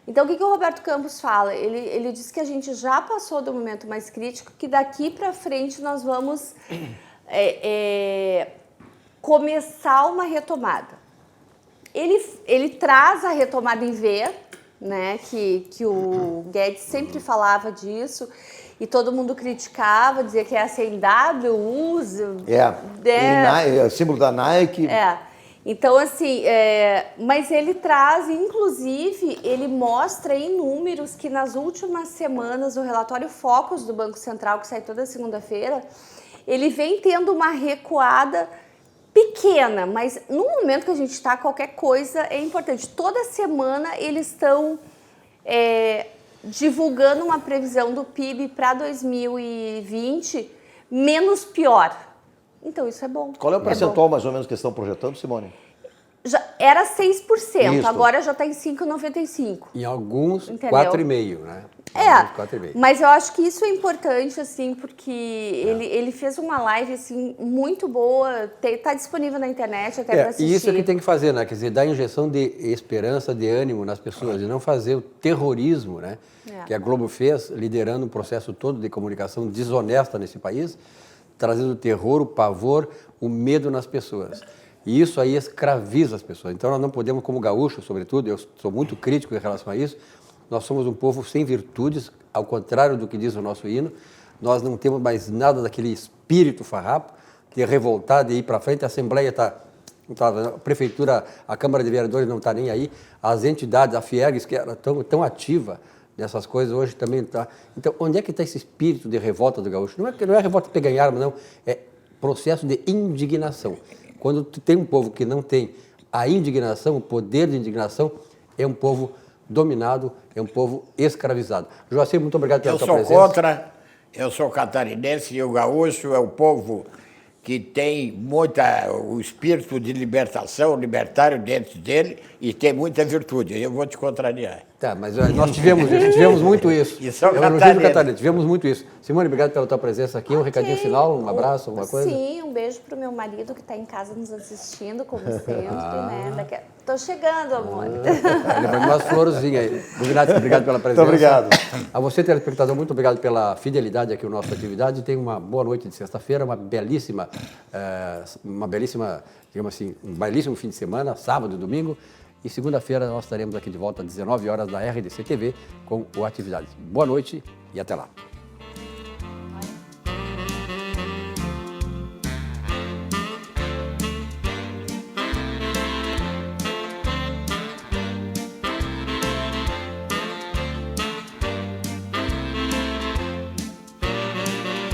Então, o que o Roberto Campos fala? Ele diz que a gente já passou do momento mais crítico, que daqui para frente nós vamos começar uma retomada. Ele traz a retomada em V, né, que o Guedes sempre falava disso, e todo mundo criticava, dizia que é sem W, uso. Símbolo da Nike. Então, assim, mas ele traz, inclusive, ele mostra em números que nas últimas semanas, o relatório Focus do Banco Central, que sai toda segunda-feira, ele vem tendo uma recuada pequena, mas no momento que a gente está, qualquer coisa é importante. Toda semana eles estão divulgando uma previsão do PIB para 2020 menos pior. Então, isso é bom. Qual é o percentual, mais ou menos, que estão projetando, Simone? Já era 6%, isso. Agora já está em 5,95%. Em alguns, 4,5%, né? Mas eu acho que isso é importante, assim, porque ele fez uma live, assim, muito boa, está disponível na internet até para assistir. E isso é que tem que fazer, né? Quer dizer, dar injeção de esperança, de ânimo nas pessoas, e não fazer o terrorismo, né? Que a Globo fez, liderando o processo todo de comunicação desonesta nesse país, trazendo o terror, o pavor, o medo nas pessoas. E isso aí escraviza as pessoas. Então, nós não podemos, como gaúcho, sobretudo, eu sou muito crítico em relação a isso, nós somos um povo sem virtudes, ao contrário do que diz o nosso hino, nós não temos mais nada daquele espírito farrapo, de revoltar, de ir para frente, a Assembleia está, a Prefeitura, a Câmara de Vereadores não está nem aí, as entidades, a Fiergs, que era tão ativa, nessas coisas, hoje também está. Então, onde é que está esse espírito de revolta do gaúcho? Não é revolta para ganhar arma, não. É processo de indignação. Quando tu tem um povo que não tem a indignação, o poder de indignação, é um povo dominado, é um povo escravizado. Joacir, muito obrigado pela tua presença. Eu sou catarinense e o gaúcho é o povo que tem o espírito de libertação, libertário dentro dele e tem muita virtude. Eu vou te contrariar. Tá, mas nós tivemos muito isso. E são catarinenses. Tivemos muito isso. Simone, obrigado pela tua presença aqui. Um recadinho final, um abraço, alguma coisa? Sim, um beijo pro meu marido que está em casa nos assistindo, como sempre, né? Tô chegando, amor. Levando umas florzinhas aí. Obrigado pela presença. Muito obrigado. A você, telespectador, muito obrigado pela fidelidade aqui à nossa atividade. Tenha uma boa noite de sexta-feira, uma belíssima, digamos assim, um belíssimo fim de semana, sábado e domingo. E segunda-feira nós estaremos aqui de volta às 19 horas da RDC TV com o Atividades. Boa noite e até lá.